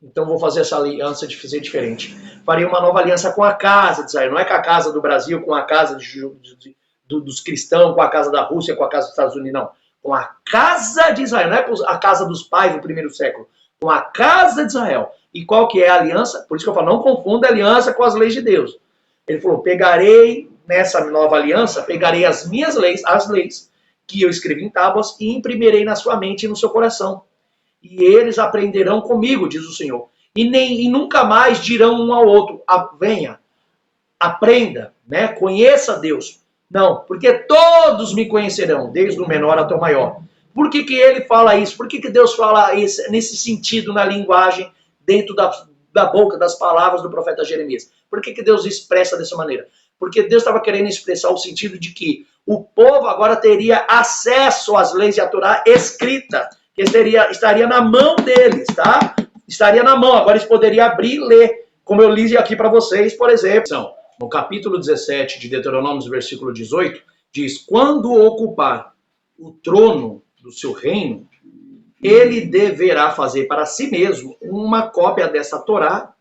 então vou fazer essa aliança de fazer diferente. Farei uma nova aliança com a casa de Israel, não é com a casa do Brasil, com a casa dos cristãos, com a casa da Rússia, com a casa dos Estados Unidos, não. Com a casa de Israel, não é com a casa dos pais do primeiro século, com a casa de Israel. E qual que é a aliança? Por isso que eu falo, não confunda a aliança com as leis de Deus. Ele falou, pegarei nessa nova aliança, pegarei as minhas leis, as leis que eu escrevi em tábuas e imprimirei na sua mente e no seu coração. E eles aprenderão comigo, diz o Senhor. E nunca mais dirão um ao outro, venha, aprenda, né? Conheça Deus. Não, porque todos me conhecerão, desde o menor até o maior. Por que ele fala isso? Por que Deus fala isso, nesse sentido, na linguagem, dentro da boca, das palavras do profeta Jeremias? Por que Deus expressa dessa maneira? Porque Deus estava querendo expressar o sentido de que o povo agora teria acesso às leis e à Torá escrita, que estaria na mão deles, tá? Estaria na mão, agora eles poderiam abrir e ler, como eu li aqui para vocês, por exemplo. No capítulo 17 de Deuteronômio, versículo 18, diz, quando ocupar o trono do seu reino, ele deverá fazer para si mesmo uma cópia dessa Torá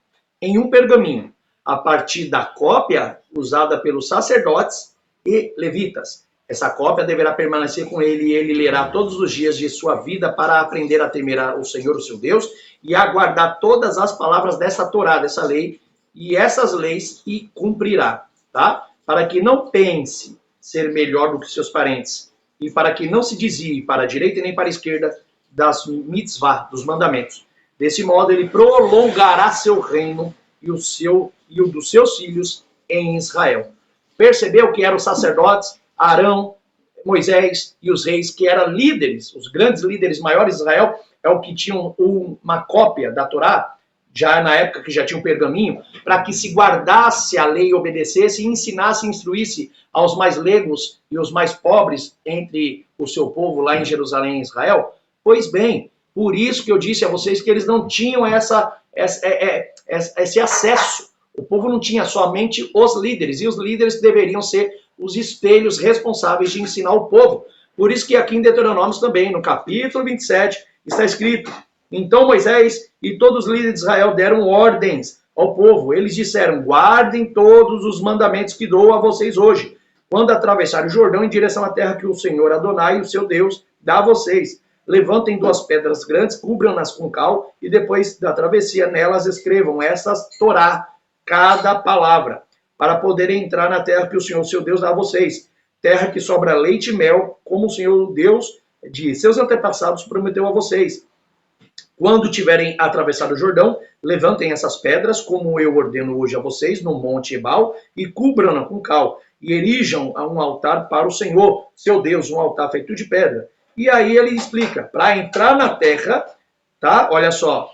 em um pergaminho, a partir da cópia usada pelos sacerdotes e levitas. Essa cópia deverá permanecer com ele e ele lerá todos os dias de sua vida para aprender a temer o Senhor, o seu Deus, e a guardar todas as palavras dessa Torá, dessa lei, e essas leis e cumprirá, tá? Para que não pense ser melhor do que seus parentes, e para que não se desvie para a direita e nem para a esquerda das mitzvah, dos mandamentos. Desse modo, ele prolongará seu reino e o dos seus filhos em Israel. Percebeu que eram os sacerdotes, Arão, Moisés e os reis, que eram líderes, os grandes líderes maiores de Israel, é o que tinham uma cópia da Torá, já na época que já tinha um pergaminho, para que se guardasse a lei e obedecesse, e ensinasse e instruísse aos mais leigos e os mais pobres entre o seu povo lá em Jerusalém, em Israel. Pois bem, por isso que eu disse a vocês que eles não tinham esse acesso. O povo não tinha somente os líderes, e os líderes deveriam ser os espelhos responsáveis de ensinar o povo. Por isso que aqui em Deuteronômio também, no capítulo 27, está escrito, então Moisés e todos os líderes de Israel deram ordens ao povo. Eles disseram, guardem todos os mandamentos que dou a vocês hoje, quando atravessarem o Jordão em direção à terra que o Senhor Adonai, o seu Deus, dá a vocês. Levantem 2 pedras grandes, cubram-nas com cal, e depois da travessia nelas escrevam essas Torá, cada palavra, para poderem entrar na terra que o Senhor, seu Deus, dá a vocês. Terra que sobra leite e mel, como o Senhor Deus de seus antepassados prometeu a vocês. Quando tiverem atravessado o Jordão, levantem essas pedras, como eu ordeno hoje a vocês, no Monte Ebal, e cubram-na com cal, e erijam um altar para o Senhor, seu Deus, um altar feito de pedra. E aí ele explica, para entrar na terra, tá? Olha só,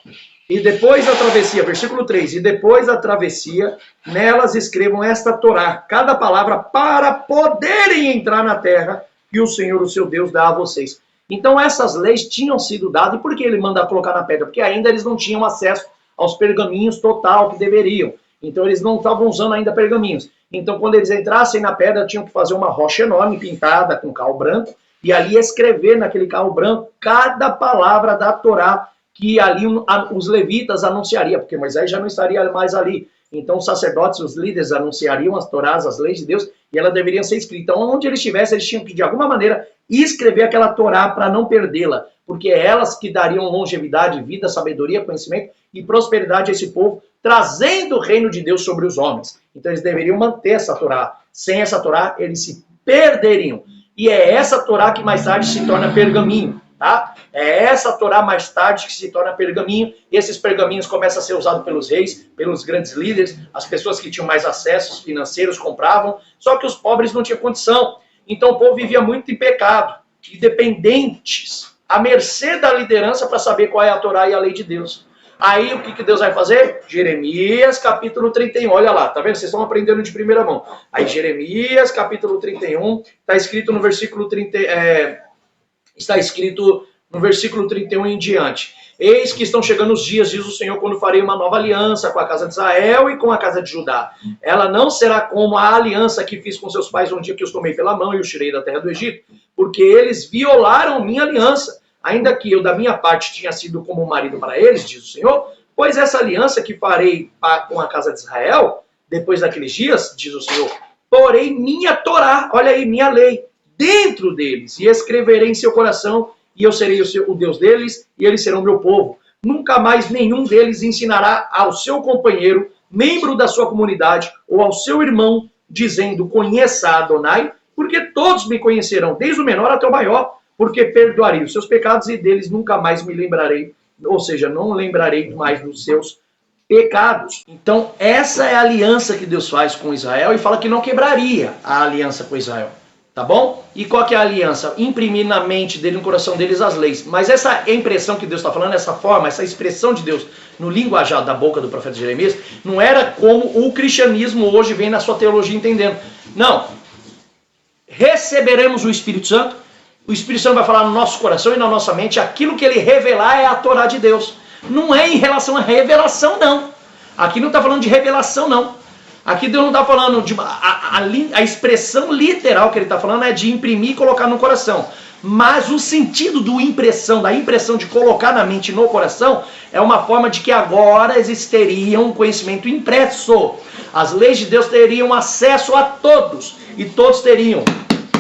e depois da travessia, versículo 3, e depois da travessia, nelas escrevam esta Torá, cada palavra, para poderem entrar na terra que o Senhor, o seu Deus, dá a vocês. Então essas leis tinham sido dadas, e por que ele manda colocar na pedra? Porque ainda eles não tinham acesso aos pergaminhos total que deveriam. Então eles não estavam usando ainda pergaminhos. Então quando eles entrassem na pedra, tinham que fazer uma rocha enorme, pintada com cal branco, e ali escrever naquele cal branco cada palavra da Torá, que ali os levitas anunciariam, porque Moisés já não estaria mais ali. Então os sacerdotes, os líderes anunciariam as Torás, as leis de Deus, e elas deveriam ser escritas. Então onde eles estivessem, eles tinham que de alguma maneira escrever aquela Torá para não perdê-la, porque é elas que dariam longevidade, vida, sabedoria, conhecimento e prosperidade a esse povo, trazendo o reino de Deus sobre os homens. Então eles deveriam manter essa Torá. Sem essa Torá, eles se perderiam. E é essa Torá que mais tarde se torna pergaminho. tá? É essa Torá mais tarde que se torna pergaminho, e esses pergaminhos começam a ser usados pelos reis, pelos grandes líderes, as pessoas que tinham mais acessos financeiros compravam, só que os pobres não tinham condição. Então o povo vivia muito em pecado, e dependentes, à mercê da liderança para saber qual é a Torá e a lei de Deus. Aí o que Deus vai fazer? Jeremias capítulo 31, olha lá, tá vendo? Vocês estão aprendendo de primeira mão. Aí Jeremias capítulo 31, está escrito no versículo 30, está escrito no versículo 31 em diante. Eis que estão chegando os dias, diz o Senhor, quando farei uma nova aliança com a casa de Israel e com a casa de Judá. Ela não será como a aliança que fiz com seus pais um dia que os tomei pela mão e os tirei da terra do Egito, porque eles violaram minha aliança, ainda que eu da minha parte tinha sido como marido para eles, diz o Senhor, pois essa aliança que farei com a casa de Israel, depois daqueles dias, diz o Senhor, porei minha Torá, olha aí, minha lei, dentro deles, e escreverei em seu coração, e eu serei o Deus deles, e eles serão meu povo. Nunca mais nenhum deles ensinará ao seu companheiro, membro da sua comunidade, ou ao seu irmão, dizendo, conheça Adonai, porque todos me conhecerão, desde o menor até o maior, porque perdoarei os seus pecados e deles nunca mais me lembrarei, ou seja, não lembrarei mais dos seus pecados. Então, essa é a aliança que Deus faz com Israel, e fala que não quebraria a aliança com Israel. Tá bom? E qual que é a aliança? Imprimir na mente dele, no coração deles as leis. Mas essa impressão que Deus está falando, essa forma, essa expressão de Deus no linguajar da boca do profeta Jeremias, não era como o cristianismo hoje vem na sua teologia entendendo. Não. Receberemos o Espírito Santo. O Espírito Santo vai falar no nosso coração e na nossa mente. Aquilo que ele revelar é a Torá de Deus. Não é em relação à revelação, não. Aqui não está falando de revelação, não. Aqui Deus não está falando de... A expressão literal que ele está falando é de imprimir e colocar no coração. Mas o sentido da impressão de colocar na mente e no coração, é uma forma de que agora existiria um conhecimento impresso. As leis de Deus teriam acesso a todos. E todos teriam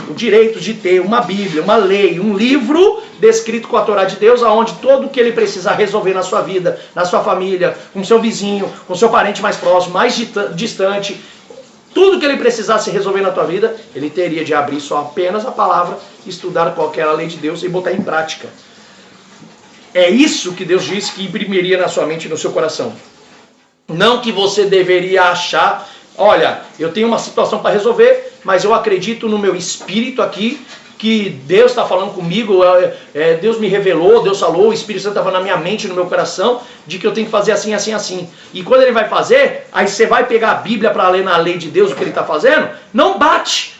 o direito de ter uma Bíblia, uma lei, um livro descrito com a Torá de Deus, aonde todo o que ele precisar resolver na sua vida, na sua família, com seu vizinho, com seu parente mais próximo, mais distante, tudo que ele precisasse resolver na tua vida, ele teria de abrir só apenas a palavra, estudar qualquer lei de Deus e botar em prática. É isso que Deus disse que imprimiria na sua mente e no seu coração. Não que você deveria achar, olha, eu tenho uma situação para resolver, mas eu acredito no meu espírito aqui, que Deus está falando comigo, Deus me revelou, Deus falou, o Espírito Santo estava na minha mente, no meu coração, de que eu tenho que fazer assim, assim, assim. E quando ele vai fazer, aí você vai pegar a Bíblia para ler na lei de Deus o que ele está fazendo, não bate.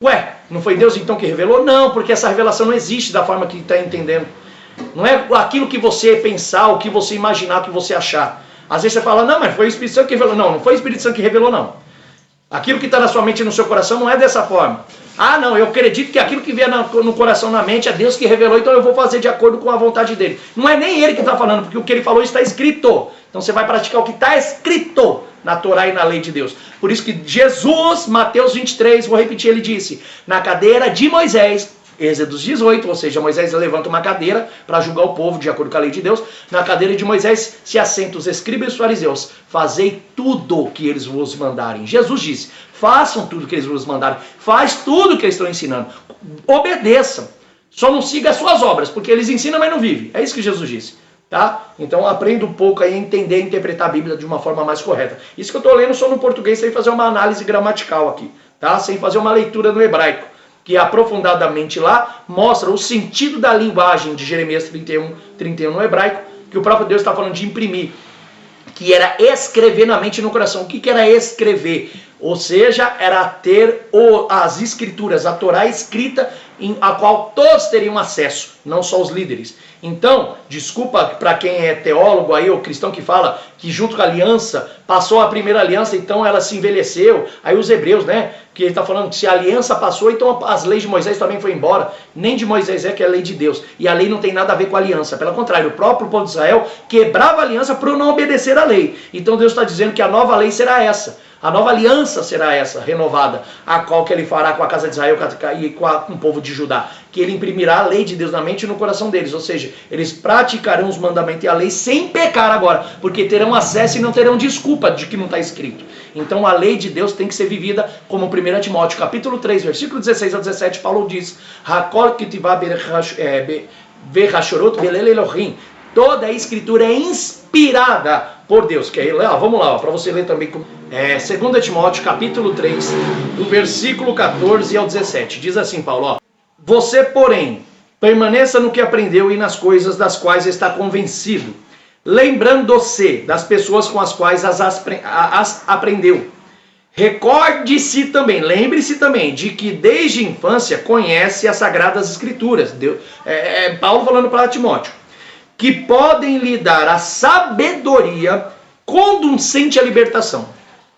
Ué, não foi Deus então que revelou? Não, porque essa revelação não existe da forma que está entendendo. Não é aquilo que você pensar, o que você imaginar, o que você achar. Às vezes você fala, não, mas foi o Espírito Santo que revelou. Não, não foi o Espírito Santo que revelou, não. Aquilo que está na sua mente e no seu coração não é dessa forma. Ah, não, eu acredito que aquilo que vier no coração, na mente, é Deus que revelou, então eu vou fazer de acordo com a vontade dele. Não é nem ele que está falando, porque o que ele falou está escrito. Então você vai praticar o que está escrito na Torá e na lei de Deus. Por isso que Jesus, Mateus 23, vou repetir, ele disse, na cadeira de Moisés, Êxodo 18, ou seja, Moisés levanta uma cadeira para julgar o povo de acordo com a lei de Deus. Na cadeira de Moisés se assentam os escribas e os fariseus. Fazei tudo o que eles vos mandarem. Jesus disse, façam tudo o que eles vos mandarem. Faz tudo o que eles estão ensinando. Obedeçam. Só não siga as suas obras, porque eles ensinam, mas não vivem. É isso que Jesus disse. Tá? Então aprenda um pouco aí a entender e interpretar a Bíblia de uma forma mais correta. Isso que eu estou lendo só no português, sem fazer uma análise gramatical aqui. Tá? Sem fazer uma leitura no hebraico, que aprofundadamente lá mostra o sentido da linguagem de Jeremias 31 no hebraico, que o próprio Deus está falando de imprimir, que era escrever na mente e no coração. O que era escrever? Ou seja, era ter as escrituras, a Torá escrita, a qual todos teriam acesso, não só os líderes. Então, desculpa para quem é teólogo aí, ou cristão que fala que junto com a aliança, passou a primeira aliança, então ela se envelheceu. Aí os hebreus, né, que ele está falando que se a aliança passou, então as leis de Moisés também foi embora. Nem de Moisés é que é a lei de Deus. E a lei não tem nada a ver com a aliança. Pelo contrário, o próprio povo de Israel quebrava a aliança por não obedecer à lei. Então Deus está dizendo que a nova lei será essa. A nova aliança será essa, renovada, a qual que ele fará com a casa de Israel e com o povo de Judá. Que ele imprimirá a lei de Deus na mente e no coração deles. Ou seja, eles praticarão os mandamentos e a lei sem pecar agora. Porque terão acesso e não terão desculpa de que não está escrito. Então a lei de Deus tem que ser vivida como 1 Timóteo capítulo 3, versículo 16 a 17, Paulo diz, Vehashorot belel Elohim. Toda a escritura é inspirada por Deus. Quer ler? Vamos lá, para você ler também. 2 Timóteo, capítulo 3, do versículo 14 ao 17. Diz assim, Paulo, você, porém, permaneça no que aprendeu e nas coisas das quais está convencido, lembrando-se das pessoas com as quais as aprendeu. Recorde-se também, lembre-se também de que desde a infância conhece as Sagradas Escrituras. Paulo falando para Timóteo, que podem lhe dar a sabedoria conducente à libertação.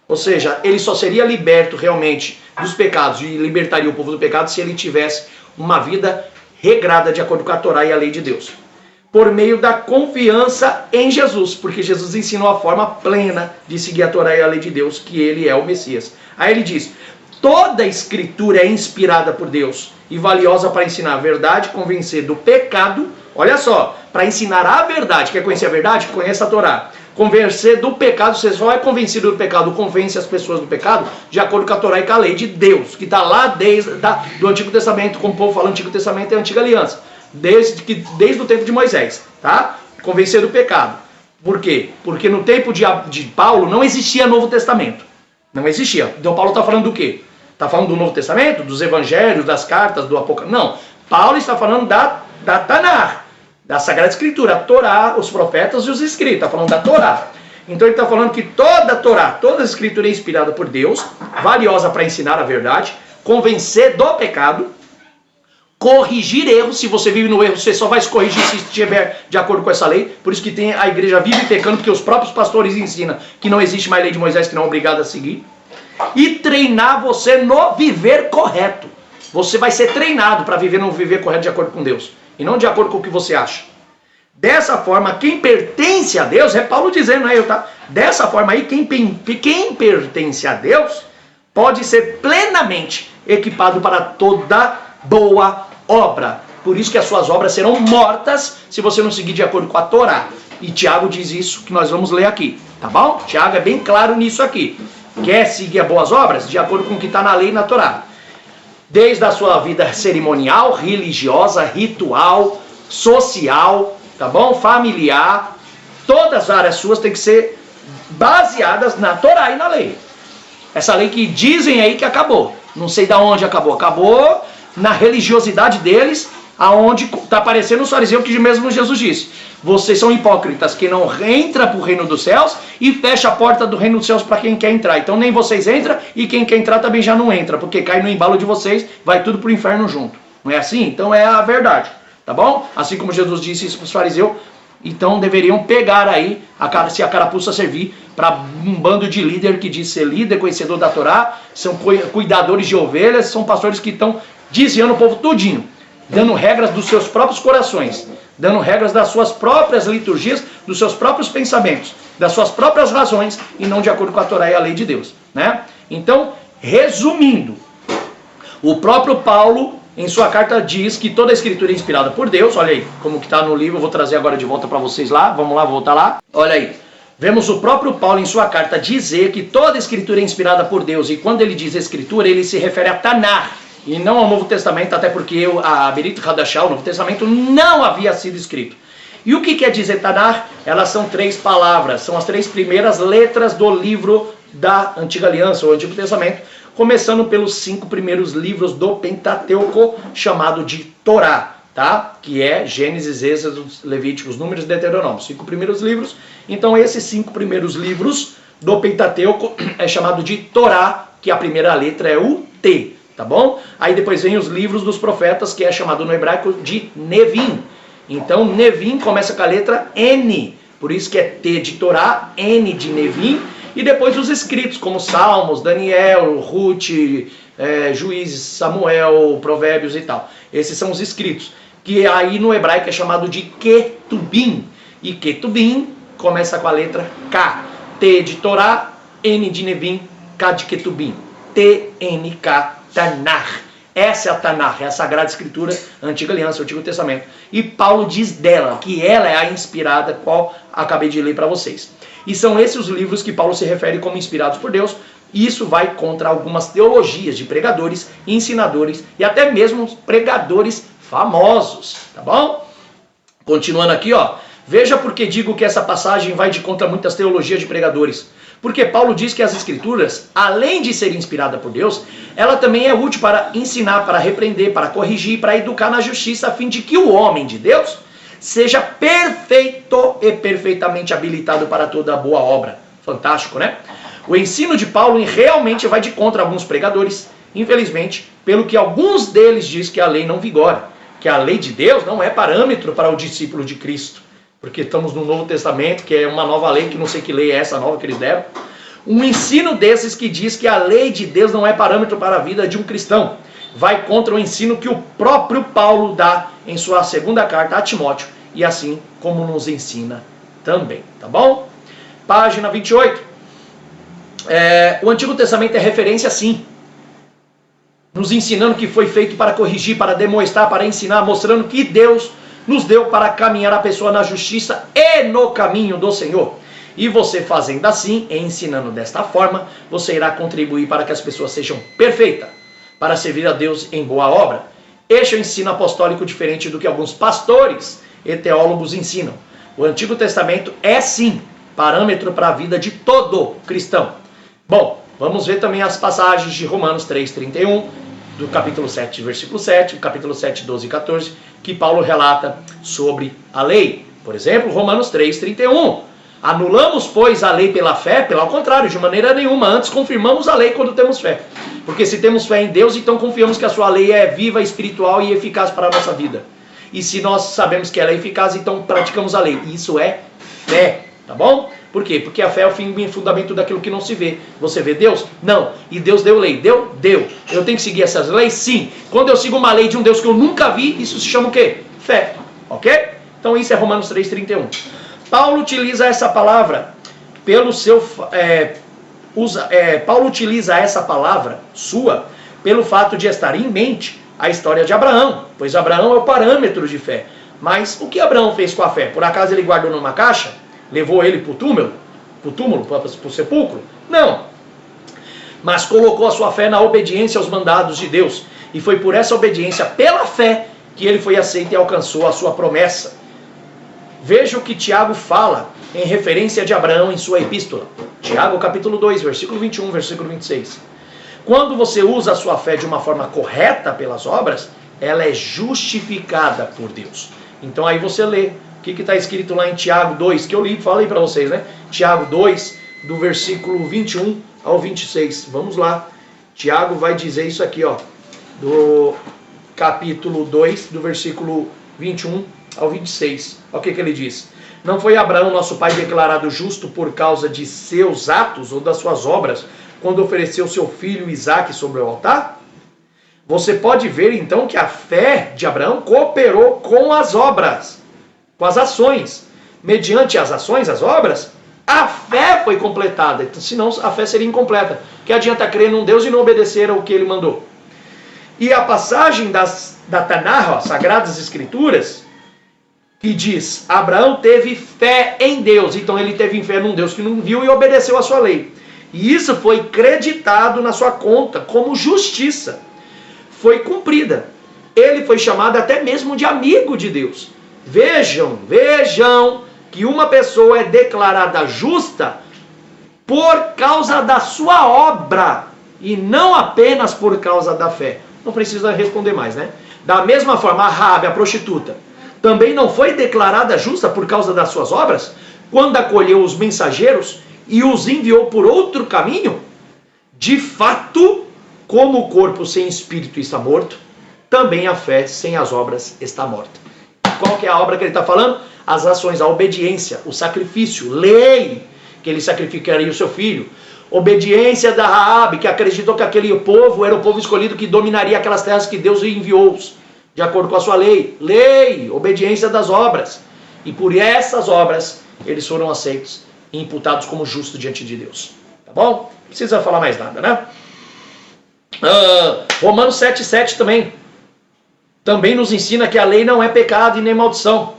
Ou seja, ele só seria liberto realmente dos pecados e libertaria o povo do pecado se ele tivesse uma vida regrada de acordo com a Torá e a lei de Deus. Por meio da confiança em Jesus, porque Jesus ensinou a forma plena de seguir a Torá e a lei de Deus, que ele é o Messias. Aí ele diz, toda a escritura é inspirada por Deus e valiosa para ensinar a verdade, convencer do pecado, olha só, para ensinar a verdade, quer conhecer a verdade? Conheça a Torá. Convencer do pecado, você só é convencido do pecado, convence as pessoas do pecado, de acordo com a Torá e com a lei de Deus, que está lá desde do Antigo Testamento, como o povo fala, Antigo Testamento é a Antiga Aliança. Desde o tempo de Moisés, tá? Convencer do pecado. Por quê? Porque no tempo de Paulo não existia Novo Testamento. Não existia. Então Paulo está falando do quê? Está falando do Novo Testamento? Dos Evangelhos, das cartas, do Apocalipse? Não. Paulo está falando da Tanar, da Sagrada Escritura, a Torá, os profetas e os escritos. Está falando da Torá. Então ele está falando que toda a Torá, toda a Escritura é inspirada por Deus, valiosa para ensinar a verdade, convencer do pecado, corrigir erros. Se você vive no erro, você só vai se corrigir se estiver de acordo com essa lei. Por isso que a igreja vive pecando, porque os próprios pastores ensinam que não existe mais lei de Moisés, que não é obrigado a seguir. E treinar você no viver correto. Você vai ser treinado para viver no viver correto de acordo com Deus, e não de acordo com o que você acha. Dessa forma, quem pertence a Deus, é Paulo dizendo aí, tá? Dessa forma aí, quem pertence a Deus pode ser plenamente equipado para toda boa obra. Por isso que as suas obras serão mortas se você não seguir de acordo com a Torá. E Tiago diz isso que nós vamos ler aqui, tá bom? Tiago é bem claro nisso aqui. Quer seguir as boas obras? De acordo com o que está na lei e na Torá. Desde a sua vida cerimonial, religiosa, ritual, social, tá bom? Familiar, todas as áreas suas têm que ser baseadas na Torá e na lei. Essa lei que dizem aí que acabou. Não sei de onde acabou. Acabou na religiosidade deles, aonde está aparecendo os fariseus, que mesmo Jesus disse. Vocês são hipócritas, que não entra para o reino dos céus e fecha a porta do reino dos céus para quem quer entrar. Então nem vocês entram e quem quer entrar também já não entra, porque cai no embalo de vocês, vai tudo para o inferno junto. Não é assim? Então é a verdade, tá bom? Assim como Jesus disse isso para os fariseus, então deveriam pegar aí, se a carapuça servir, para um bando de líder que diz ser líder, conhecedor da Torá, são cuidadores de ovelhas, são pastores que estão desviando o povo tudinho, dando regras dos seus próprios corações, dando regras das suas próprias liturgias, dos seus próprios pensamentos, das suas próprias razões, e não de acordo com a Torá e a lei de Deus, né? Então, resumindo, o próprio Paulo, em sua carta, diz que toda a escritura é inspirada por Deus. Olha aí, como que está no livro, eu vou trazer agora de volta para vocês lá, vamos lá, voltar lá. Olha aí, vemos o próprio Paulo em sua carta dizer que toda a escritura é inspirada por Deus, e quando ele diz escritura, ele se refere a Tanar, e não ao Novo Testamento, até porque a Berit Hadashah, o Novo Testamento, não havia sido escrito. E o que quer dizer Tanar? Elas são 3 palavras, são as 3 primeiras letras do livro da Antiga Aliança, ou Antigo Testamento, começando pelos 5 primeiros livros do Pentateuco, chamado de Torá, tá? Que é Gênesis, Êxodo, Levíticos, Números e Deuteronômio. 5 primeiros livros. Então esses 5 primeiros livros do Pentateuco é chamado de Torá, que a primeira letra é o T. Tá bom? Aí depois vem os livros dos profetas, que é chamado no hebraico de Nevim. Então Nevim começa com a letra N, por isso que é T de Torá, N de Nevim, e depois os escritos, como Salmos, Daniel, Ruth, Juízes, Samuel, Provérbios e tal. Esses são os escritos, que aí no hebraico é chamado de Ketubim. E Ketubim começa com a letra K. T de Torá, N de Nevim, K de Ketubim. T-N-K. Tanar. Essa é a Tanar, é a Sagrada Escritura, a Antiga Aliança, o Antigo Testamento. E Paulo diz dela, que ela é a inspirada, qual acabei de ler para vocês. E são esses os livros que Paulo se refere como inspirados por Deus. E isso vai contra algumas teologias de pregadores, ensinadores e até mesmo pregadores famosos, tá bom? Continuando aqui, ó. Veja porque digo que essa passagem vai de contra muitas teologias de pregadores. Porque Paulo diz que as Escrituras, além de ser inspirada por Deus, ela também é útil para ensinar, para repreender, para corrigir, para educar na justiça, a fim de que o homem de Deus seja perfeito e perfeitamente habilitado para toda boa obra. Fantástico, né? O ensino de Paulo realmente vai de contra alguns pregadores, infelizmente, pelo que alguns deles diz que a lei não vigora, que a lei de Deus não é parâmetro para o discípulo de Cristo, porque estamos no Novo Testamento, que é uma nova lei, que não sei que lei é essa nova que eles deram. Um ensino desses que diz que a lei de Deus não é parâmetro para a vida de um cristão, vai contra o ensino que o próprio Paulo dá em sua segunda carta a Timóteo, e assim como nos ensina também, tá bom? Página 28. O Antigo Testamento é referência sim, nos ensinando que foi feito para corrigir, para demonstrar, para ensinar, mostrando que Deus nos deu para caminhar a pessoa na justiça e no caminho do Senhor. E você fazendo assim, e ensinando desta forma, você irá contribuir para que as pessoas sejam perfeitas, para servir a Deus em boa obra. Este é o ensino apostólico diferente do que alguns pastores e teólogos ensinam. O Antigo Testamento é sim parâmetro para a vida de todo cristão. Bom, vamos ver também as passagens de Romanos 3:31, do capítulo 7, versículo 7, do capítulo 7, 12 e 14, que Paulo relata sobre a lei. Por exemplo, Romanos 3:31. Anulamos, pois, a lei pela fé? Pelo contrário, de maneira nenhuma. Antes confirmamos a lei quando temos fé. Porque se temos fé em Deus, então confiamos que a sua lei é viva, espiritual e eficaz para a nossa vida. E se nós sabemos que ela é eficaz, então praticamos a lei. Isso é fé, tá bom? Por quê? Porque a fé é o fim e fundamento daquilo que não se vê. Você vê Deus? Não. E Deus deu lei. Deu? Deu. Eu tenho que seguir essas leis? Sim. Quando eu sigo uma lei de um Deus que eu nunca vi, isso se chama o quê? Fé. Ok? Então isso é Romanos 3:31. Paulo utiliza essa palavra pelo seu... Paulo utiliza essa palavra sua pelo fato de estar em mente a história de Abraão, pois Abraão é o parâmetro de fé. Mas o que Abraão fez com a fé? Por acaso ele guardou numa caixa? Levou ele para o túmulo, para o sepulcro? Não. Mas colocou a sua fé na obediência aos mandados de Deus. E foi por essa obediência, pela fé, que ele foi aceito e alcançou a sua promessa. Veja o que Tiago fala em referência de Abraão em sua epístola. Tiago capítulo 2, versículo 21, versículo 26. Quando você usa a sua fé de uma forma correta pelas obras, ela é justificada por Deus. Então aí você lê. O que está escrito lá em Tiago 2, que eu li, falei para vocês, né? Tiago 2, do versículo 21 ao 26. Vamos lá. Tiago vai dizer isso aqui, ó. Do capítulo 2, do versículo 21 ao 26. Olha o que ele diz. Não foi Abraão, nosso pai, declarado justo por causa de seus atos ou das suas obras, quando ofereceu seu filho Isaque sobre o altar? Você pode ver então que a fé de Abraão cooperou com as obras, com as ações. Mediante as ações, as obras, a fé foi completada. Então, senão a fé seria incompleta. Que adianta crer num Deus e não obedecer ao que ele mandou? E a passagem da Tanakh, Sagradas Escrituras, que diz, Abraão teve fé em Deus. Então ele teve fé num Deus que não viu e obedeceu a sua lei. E isso foi creditado na sua conta como justiça. Foi cumprida. Ele foi chamado até mesmo de amigo de Deus. Vejam que uma pessoa é declarada justa por causa da sua obra e não apenas por causa da fé. Não precisa responder mais, né? Da mesma forma, a Raabe, a prostituta, também não foi declarada justa por causa das suas obras, quando acolheu os mensageiros e os enviou por outro caminho? De fato, como o corpo sem espírito está morto, também a fé sem as obras está morta. Qual que é a obra que ele está falando? As ações, a obediência, o sacrifício, lei, que ele sacrificaria o seu filho. Obediência da Raabe, que acreditou que aquele povo era o povo escolhido que dominaria aquelas terras que Deus enviou, de acordo com a sua lei. Lei, obediência das obras. E por essas obras, eles foram aceitos e imputados como justos diante de Deus. Tá bom? Não precisa falar mais nada, né? Romanos 7,7 também nos ensina que a lei não é pecado e nem maldição.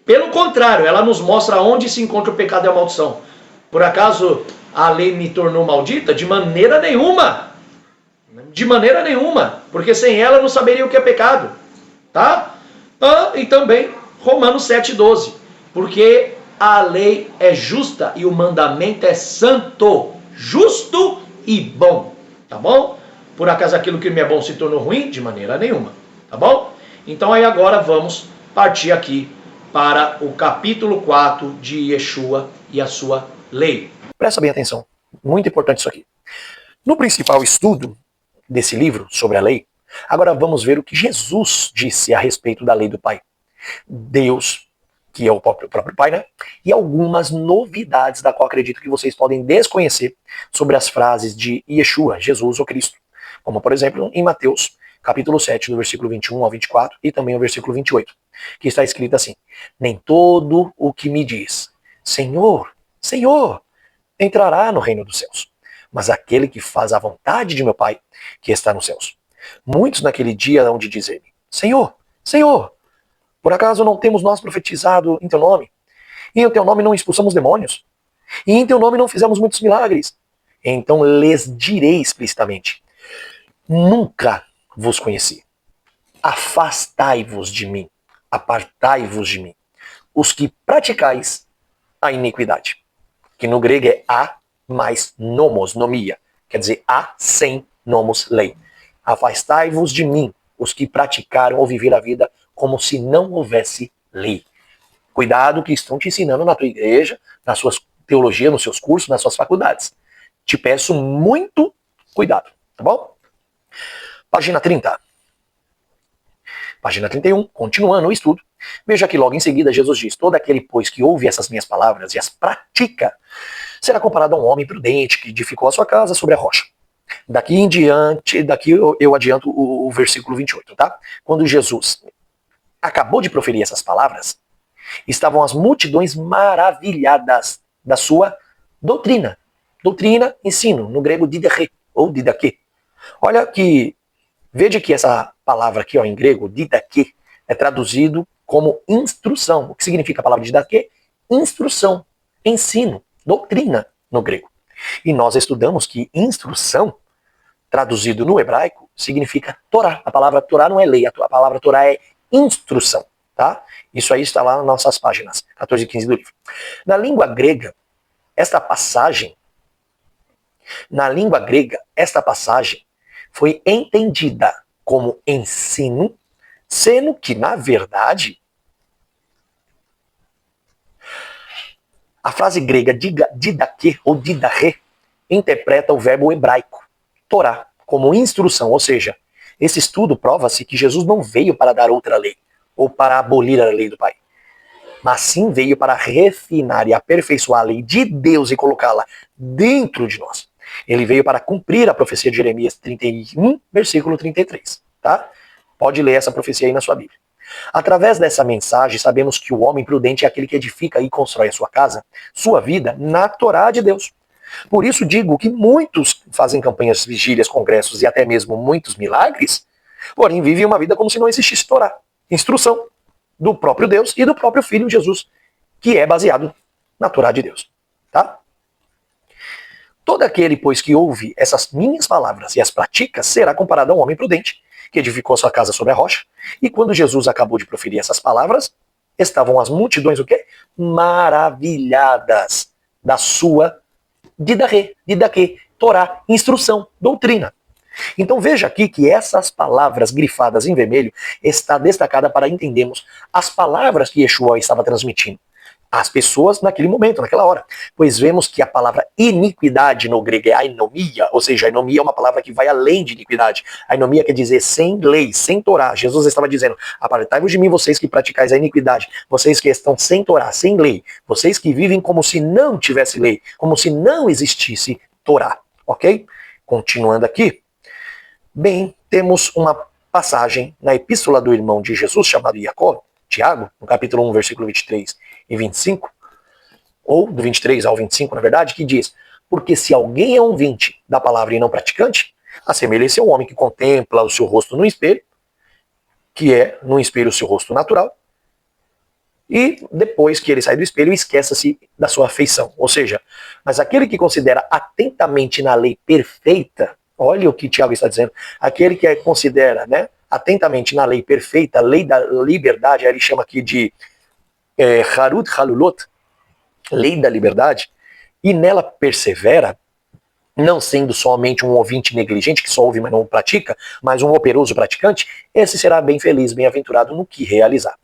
Pelo contrário, ela nos mostra onde se encontra o pecado e a maldição. Por acaso a lei me tornou maldita? De maneira nenhuma. De maneira nenhuma. Porque sem ela eu não saberia o que é pecado. Tá? E também Romanos 7,12. Porque a lei é justa e o mandamento é santo, justo e bom. Tá bom? Por acaso aquilo que me é bom se tornou ruim? De maneira nenhuma. Tá bom? Então aí agora vamos partir aqui para o capítulo 4 de Yeshua e a sua lei. Presta bem atenção. Muito importante isso aqui. No principal estudo desse livro sobre a lei, agora vamos ver o que Jesus disse a respeito da lei do Pai. Deus, que é o próprio Pai, né? E algumas novidades da qual acredito que vocês podem desconhecer sobre as frases de Yeshua, Jesus ou Cristo. Como, por exemplo, em Mateus, capítulo 7, do versículo 21 ao 24 e também o versículo 28, que está escrito assim: nem todo o que me diz, Senhor, Senhor, entrará no reino dos céus, mas aquele que faz a vontade de meu Pai, que está nos céus. Muitos naquele dia hão de dizer: Senhor, Senhor, por acaso não temos nós profetizado em teu nome? E em teu nome não expulsamos demônios? E em teu nome não fizemos muitos milagres? Então lhes direi explicitamente: nunca vos conheci. Afastai-vos de mim, apartai-vos de mim, os que praticais a iniquidade. Que no grego é a mais nomos, nomia, quer dizer a sem nomos, lei. Afastai-vos de mim, os que praticaram ou viver a vida como se não houvesse lei. Cuidado que estão te ensinando na tua igreja, na sua teologia, nos seus cursos, nas suas faculdades. Te peço muito cuidado, tá bom? Página 30. Página 31, continuando o estudo. Veja que logo em seguida Jesus diz: todo aquele, pois, que ouve essas minhas palavras e as pratica, será comparado a um homem prudente que edificou a sua casa sobre a rocha. Daqui em diante, daqui eu adianto o versículo 28, tá? Quando Jesus acabou de proferir essas palavras, estavam as multidões maravilhadas da sua doutrina. Doutrina, ensino, no grego didache, ou didache. Olha que, veja que essa palavra aqui, ó, em grego, didache, é traduzido como instrução. O que significa a palavra didache? Instrução, ensino, doutrina no grego. E nós estudamos que instrução, traduzido no hebraico, significa Torá. A palavra Torá não é lei, a palavra Torá é instrução, tá? Isso aí está lá nas nossas páginas 14 e 15 do livro. Na língua grega, esta passagem foi entendida como ensino, sendo que, na verdade, a frase grega didache ou didache interpreta o verbo hebraico Torá como instrução, ou seja, esse estudo prova-se que Jesus não veio para dar outra lei ou para abolir a lei do Pai, mas sim veio para refinar e aperfeiçoar a lei de Deus e colocá-la dentro de nós. Ele veio para cumprir a profecia de Jeremias 31, versículo 33, tá? Pode ler essa profecia aí na sua Bíblia. Através dessa mensagem, sabemos que o homem prudente é aquele que edifica e constrói a sua casa, sua vida, na Torá de Deus. Por isso digo que muitos fazem campanhas, vigílias, congressos e até mesmo muitos milagres, porém vivem uma vida como se não existisse Torá, instrução do próprio Deus e do próprio Filho Jesus, que é baseado na Torá de Deus, tá? Todo aquele, pois, que ouve essas minhas palavras e as pratica, será comparado a um homem prudente, que edificou sua casa sobre a rocha. E quando Jesus acabou de proferir essas palavras, estavam as multidões, o quê? Maravilhadas da sua didache, Torá, instrução, doutrina. Então veja aqui que essas palavras grifadas em vermelho está destacada para entendermos as palavras que Yeshua estava transmitindo às pessoas naquele momento, naquela hora. Pois vemos que a palavra iniquidade no grego é ainomia, ou seja, ainomia é uma palavra que vai além de iniquidade. Ainomia quer dizer sem lei, sem Torá. Jesus estava dizendo: apartai-vos de mim, vocês que praticais a iniquidade, vocês que estão sem Torá, sem lei, vocês que vivem como se não tivesse lei, como se não existisse Torá, ok? Continuando aqui. Bem, temos uma passagem na epístola do irmão de Jesus, chamado Jacó, Tiago, no capítulo 1, versículo 23 e 25, ou do 23 ao 25, na verdade, que diz: porque se alguém é ouvinte da palavra e não praticante, assemelha-se ao homem que contempla o seu rosto no espelho, que é no espelho o seu rosto natural, e depois que ele sai do espelho, esqueça-se da sua afeição. Ou seja, mas aquele que considera atentamente na lei perfeita, olha o que Tiago está dizendo, aquele que considera, né, atentamente na lei perfeita, a lei da liberdade, ele chama aqui de Harut Halulot, lei da liberdade, e nela persevera, não sendo somente um ouvinte negligente que só ouve, mas não pratica, mas um operoso praticante, esse será bem feliz, bem-aventurado no que realizar.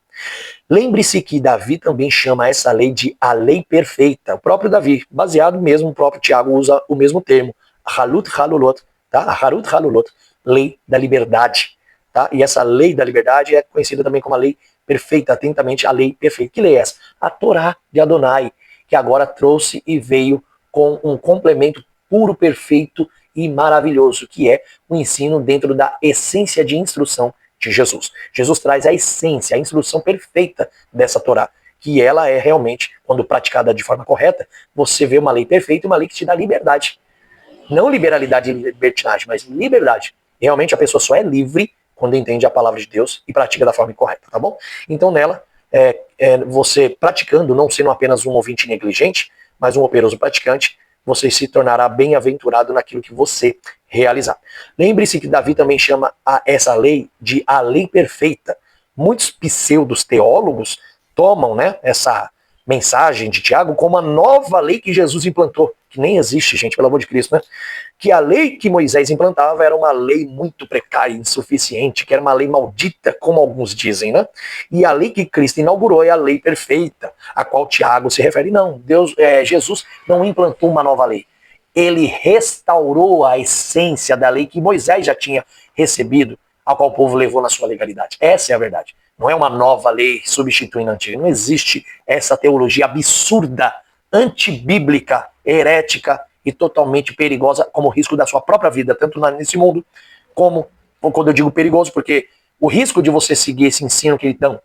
Lembre-se que Davi também chama essa lei de a lei perfeita. O próprio Davi, baseado mesmo, o próprio Tiago usa o mesmo termo, Halut Halulot, tá? Harut Halulot, lei da liberdade. Tá? E essa lei da liberdade é conhecida também como a lei perfeita, atentamente a lei perfeita. Que lei é essa? A Torá de Adonai, que agora trouxe e veio com um complemento puro, perfeito e maravilhoso, que é o ensino dentro da essência de instrução de Jesus. Jesus traz a essência, a instrução perfeita dessa Torá, que ela é realmente, quando praticada de forma correta, você vê uma lei perfeita, uma lei que te dá liberdade. Não liberalidade e libertinagem, mas liberdade. Realmente a pessoa só é livre quando entende a palavra de Deus e pratica da forma correta, tá bom? Então nela, você praticando, não sendo apenas um ouvinte negligente, mas um operoso praticante, você se tornará bem-aventurado naquilo que você realizar. Lembre-se que Davi também chama essa lei de a lei perfeita. Muitos pseudos teólogos tomam, né, essa mensagem de Tiago como a nova lei que Jesus implantou, que nem existe, gente, pelo amor de Cristo, né? Que a lei que Moisés implantava era uma lei muito precária, insuficiente, que era uma lei maldita, como alguns dizem, né? E a lei que Cristo inaugurou é a lei perfeita, a qual Tiago se refere. Não, Jesus não implantou uma nova lei. Ele restaurou a essência da lei que Moisés já tinha recebido, a qual o povo levou na sua legalidade. Essa é a verdade. Não é uma nova lei substituindo a antiga. Não existe essa teologia absurda, antibíblica, herética e totalmente perigosa como risco da sua própria vida, tanto nesse mundo como, quando eu digo perigoso, porque o risco de você seguir esse ensino que eles dão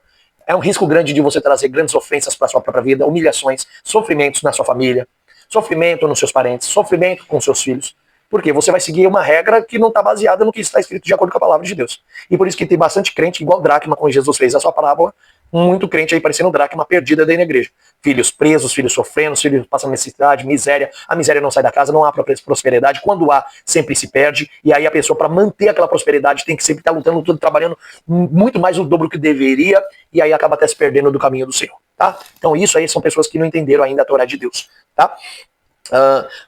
é um risco grande de você trazer grandes ofensas para a sua própria vida, humilhações, sofrimentos na sua família, sofrimento nos seus parentes, sofrimento com seus filhos. Porque você vai seguir uma regra que não está baseada no que está escrito de acordo com a palavra de Deus. E por isso que tem bastante crente, igual Dracma, quando Jesus fez a sua parábola, muito crente aí parecendo Dracma perdida daí na igreja. Filhos presos, filhos sofrendo, filhos passando necessidade, miséria. A miséria não sai da casa, não há prosperidade. Quando há, sempre se perde. E aí a pessoa, para manter aquela prosperidade, tem que sempre estar lutando, tudo, trabalhando muito mais o dobro que deveria. E aí acaba até se perdendo do caminho do Senhor. Tá? Então isso aí são pessoas que não entenderam ainda a Torá de Deus. Tá?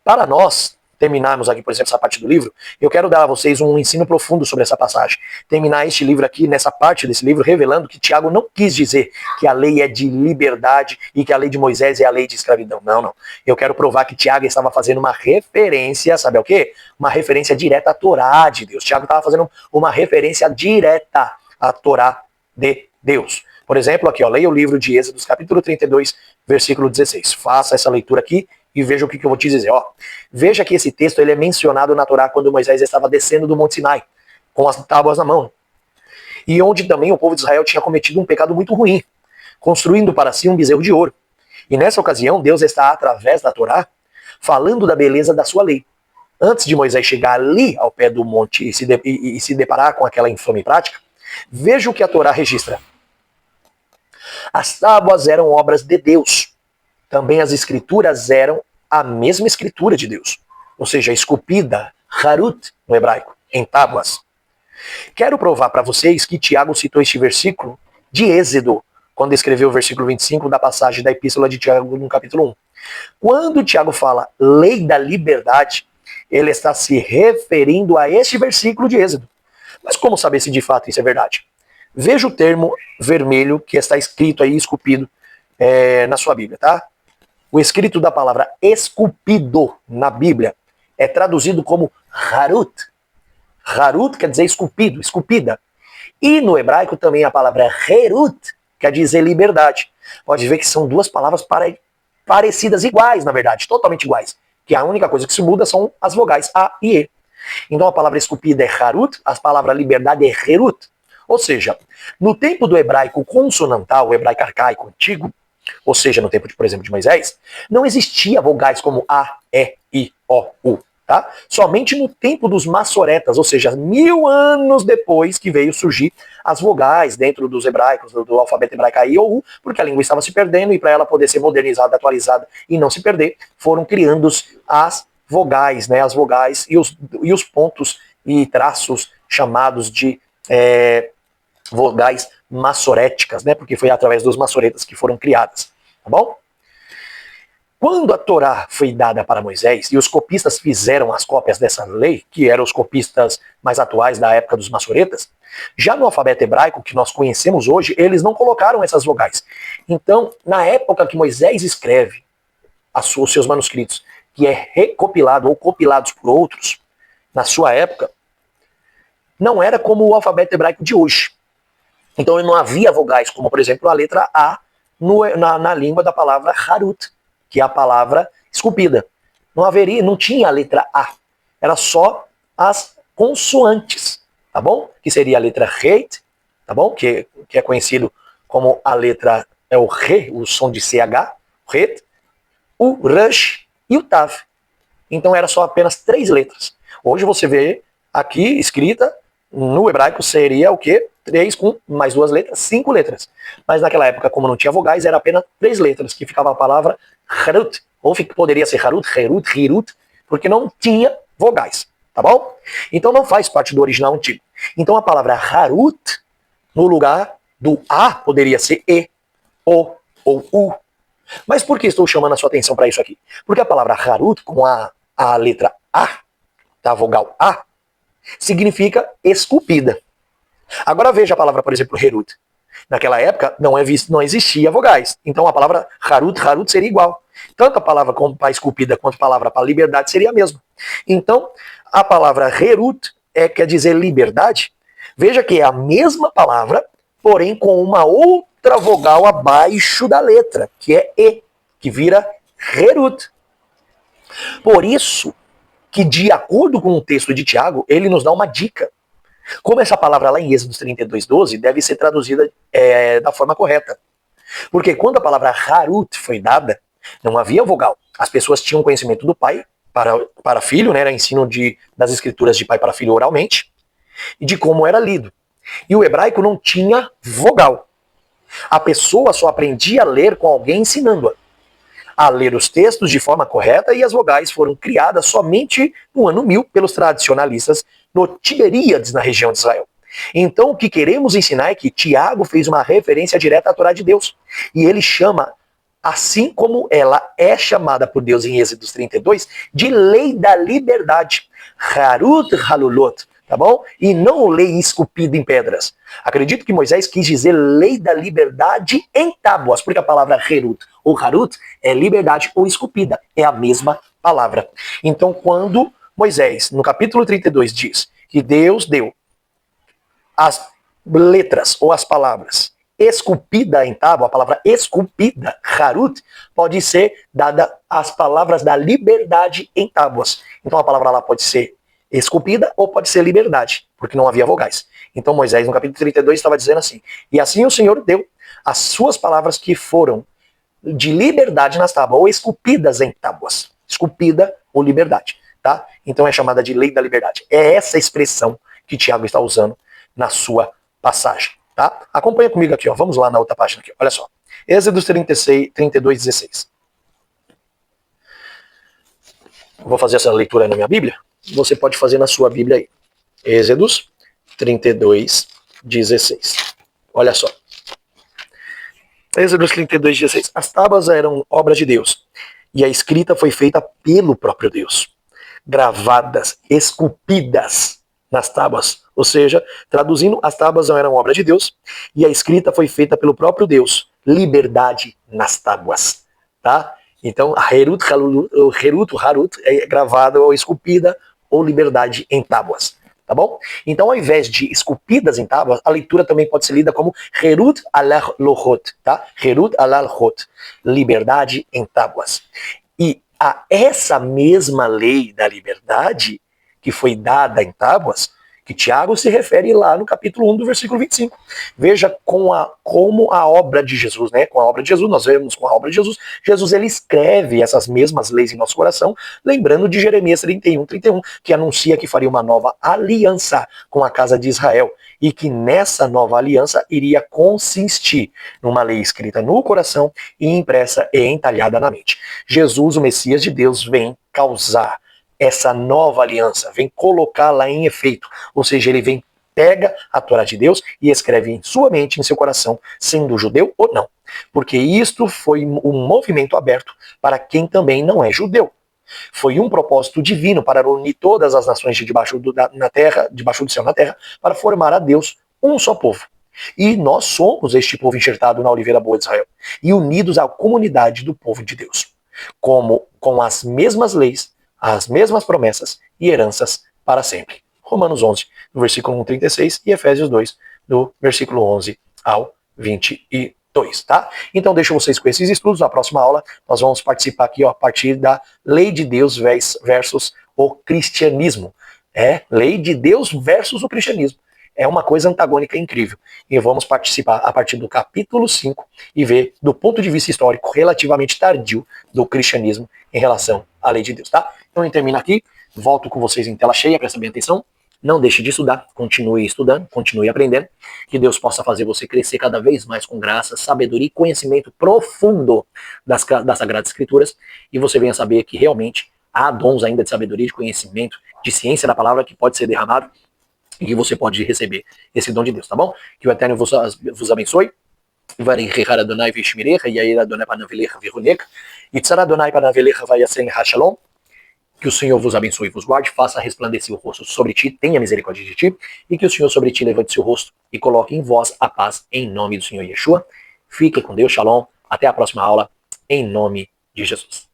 Para nós terminarmos aqui, por exemplo, essa parte do livro, eu quero dar a vocês um ensino profundo sobre essa passagem. Terminar este livro aqui, nessa parte desse livro, revelando que Tiago não quis dizer que a lei é de liberdade e que a lei de Moisés é a lei de escravidão. Não, não. Eu quero provar que Tiago estava fazendo uma referência, sabe ao quê? Uma referência direta à Torá de Deus. Tiago estava fazendo uma referência direta à Torá de Deus. Por exemplo, aqui, ó, leia o livro de Êxodo, capítulo 32, versículo 16. Faça essa leitura aqui e veja o que eu vou te dizer. Ó, veja que esse texto ele é mencionado na Torá quando Moisés estava descendo do Monte Sinai, com as tábuas na mão. E onde também o povo de Israel tinha cometido um pecado muito ruim, construindo para si um bezerro de ouro. E nessa ocasião, Deus está, através da Torá, falando da beleza da sua lei. Antes de Moisés chegar ali ao pé do monte e se deparar com aquela infame prática, veja o que a Torá registra. As tábuas eram obras de Deus. Também as escrituras eram a mesma escritura de Deus. Ou seja, esculpida, harut, no hebraico, em tábuas. Quero provar para vocês que Tiago citou este versículo de Êxodo, quando escreveu o versículo 25 da passagem da epístola de Tiago no capítulo 1. Quando Tiago fala lei da liberdade, ele está se referindo a este versículo de Êxodo. Mas como saber se de fato isso é verdade? Veja o termo vermelho que está escrito aí, esculpido, na sua Bíblia, tá? O escrito da palavra esculpido na Bíblia é traduzido como harut. Harut quer dizer esculpido, esculpida. E no hebraico também a palavra herut quer dizer liberdade. Pode ver que são duas palavras parecidas, iguais, na verdade, totalmente iguais. Que a única coisa que se muda são as vogais A e E. Então a palavra esculpida é harut, a palavra liberdade é herut. Ou seja, no tempo do hebraico consonantal, o hebraico arcaico antigo, ou seja, no tempo, por exemplo, de Moisés, não existia vogais como A, E, I, O, U. Tá? Somente no tempo dos maçoretas, ou seja, 1000 anos depois que veio surgir as vogais dentro dos hebraicos, do alfabeto hebraico A, I ou U, porque a língua estava se perdendo e para ela poder ser modernizada, atualizada e não se perder, foram criando as vogais, né, as vogais e os pontos e traços chamados de vogais massoréticas, né? Porque foi através dos maçoretas que foram criadas, tá bom? Quando a Torá foi dada para Moisés e os copistas fizeram as cópias dessa lei, que eram os copistas mais atuais da época dos maçoretas, já no alfabeto hebraico que nós conhecemos hoje, eles não colocaram essas vogais. Então, na época que Moisés escreve os seus manuscritos, que é recopilado ou compilados por outros, na sua época, não era como o alfabeto hebraico de hoje. Então não havia vogais, como por exemplo a letra A na língua da palavra harut, que é a palavra esculpida. Não tinha a letra A. Era só as consoantes, tá bom? Que seria a letra Reit, tá bom? Que é conhecido como a letra, é o Re, o som de CH, Reit, o Rush e o Tav. Então era só apenas 3 letras. Hoje você vê aqui escrita, no hebraico seria o quê? 3 com mais 2 letras, 5 letras. Mas naquela época, como não tinha vogais, era apenas 3 letras, que ficava a palavra Harut, ou poderia ser Harut, Herut, Hirut, porque não tinha vogais, tá bom? Então não faz parte do original antigo. Então a palavra Harut, no lugar do A, poderia ser E, O ou U. Mas por que estou chamando a sua atenção para isso aqui? Porque a palavra Harut, com a letra A, da vogal A, significa esculpida. Agora veja a palavra, por exemplo, Herut. Naquela época não existia vogais. Então a palavra Harut seria igual. Tanto a palavra para esculpida quanto a palavra para liberdade seria a mesma. Então a palavra Herut quer dizer liberdade. Veja que é a mesma palavra, porém com uma outra vogal abaixo da letra, que é E, que vira Herut. Por isso que, de acordo com o texto de Tiago, ele nos dá uma dica. Como essa palavra lá em Êxodo 32:12 deve ser traduzida da forma correta. Porque quando a palavra Harut foi dada, não havia vogal. As pessoas tinham conhecimento do pai para filho, né, era ensino das escrituras de pai para filho oralmente, e de como era lido. E o hebraico não tinha vogal. A pessoa só aprendia a ler com alguém ensinando-a a ler os textos de forma correta, e as vogais foram criadas somente no ano 1000 pelos tradicionalistas no Tiberíades, na região de Israel. Então o que queremos ensinar é que Tiago fez uma referência direta à Torá de Deus, e ele chama, assim como ela é chamada por Deus em Êxodo 32, de lei da liberdade, Harut Halulot, tá bom? E não lei esculpida em pedras. Acredito que Moisés quis dizer lei da liberdade em tábuas, porque a palavra Herut ou Harut é liberdade ou esculpida, é a mesma palavra. Então quando Moisés, no capítulo 32, diz que Deus deu as letras ou as palavras esculpida em tábua, a palavra esculpida, Harut, pode ser dada as palavras da liberdade em tábuas. Então a palavra lá pode ser esculpida ou pode ser liberdade, porque não havia vogais. Então Moisés, no capítulo 32, estava dizendo assim: e assim o Senhor deu as suas palavras que foram de liberdade nas tábuas, ou esculpidas em tábuas. Esculpida ou liberdade, tá? Então é chamada de lei da liberdade. É essa expressão que Tiago está usando na sua passagem, tá? Acompanha comigo aqui, ó. Vamos lá na outra página aqui, olha só. Êxodo 32:16. Vou fazer essa leitura aí na minha Bíblia. Você pode fazer na sua Bíblia aí. Êxodos 32:16. Olha só. Êxodos 32:16. As tábuas eram obra de Deus, e a escrita foi feita pelo próprio Deus. Gravadas, esculpidas nas tábuas. Ou seja, traduzindo, as tábuas não eram obra de Deus, e a escrita foi feita pelo próprio Deus. Liberdade nas tábuas. Tá? Então, a Herut, Harut é gravada ou esculpida, ou liberdade em tábuas. Tá bom? Então, ao invés de esculpidas em tábuas, a leitura também pode ser lida como Herut alal lohot, tá? Herut alal lohot, liberdade em tábuas. E a essa mesma lei da liberdade que foi dada em tábuas, que Tiago se refere lá no capítulo 1 do versículo 25. Veja como a obra de Jesus, né? Com a obra de Jesus, nós vemos com a obra de Jesus, Jesus ele escreve essas mesmas leis em nosso coração, lembrando de Jeremias 31:31, que anuncia que faria uma nova aliança com a casa de Israel, e que nessa nova aliança iria consistir numa lei escrita no coração e impressa e entalhada na mente. Jesus, o Messias de Deus, vem causar essa nova aliança, vem colocá-la em efeito, ou seja, ele vem pega a Torá de Deus e escreve em sua mente, em seu coração, sendo judeu ou não. Porque isto foi um movimento aberto para quem também não é judeu. Foi um propósito divino para unir todas as nações debaixo do céu na terra, para formar a Deus um só povo. E nós somos este povo enxertado na oliveira boa de Israel e unidos à comunidade do povo de Deus, com as mesmas leis, as mesmas promessas e heranças para sempre. Romanos 11, no versículo 1, 36 e Efésios 2, do versículo 11 ao 22, tá? Então deixo vocês com esses estudos. Na próxima aula nós vamos participar aqui, ó, a partir da lei de Deus versus o cristianismo. Lei de Deus versus o cristianismo. É uma coisa antagônica incrível. E vamos participar a partir do capítulo 5 e ver do ponto de vista histórico relativamente tardio do cristianismo em relação à lei de Deus, tá? Então eu termino aqui, volto com vocês em tela cheia, presta bem atenção. Não deixe de estudar, continue estudando, continue aprendendo. Que Deus possa fazer você crescer cada vez mais com graça, sabedoria e conhecimento profundo das Sagradas Escrituras. E você venha saber que realmente há dons ainda de sabedoria, de conhecimento, de ciência da palavra que pode ser derramado e que você pode receber esse dom de Deus, tá bom? Que o Eterno vos abençoe. Varechar Adonai vishmirecha, Yair Adonai panavelecha viruneka, Yitzhar Adonai panavelecha vayasen hashalom. Que o Senhor vos abençoe e vos guarde, faça resplandecer o rosto sobre ti, tenha misericórdia de ti, e que o Senhor sobre ti levante seu rosto e coloque em vós a paz, em nome do Senhor Yeshua. Fique com Deus, shalom, até a próxima aula, em nome de Jesus.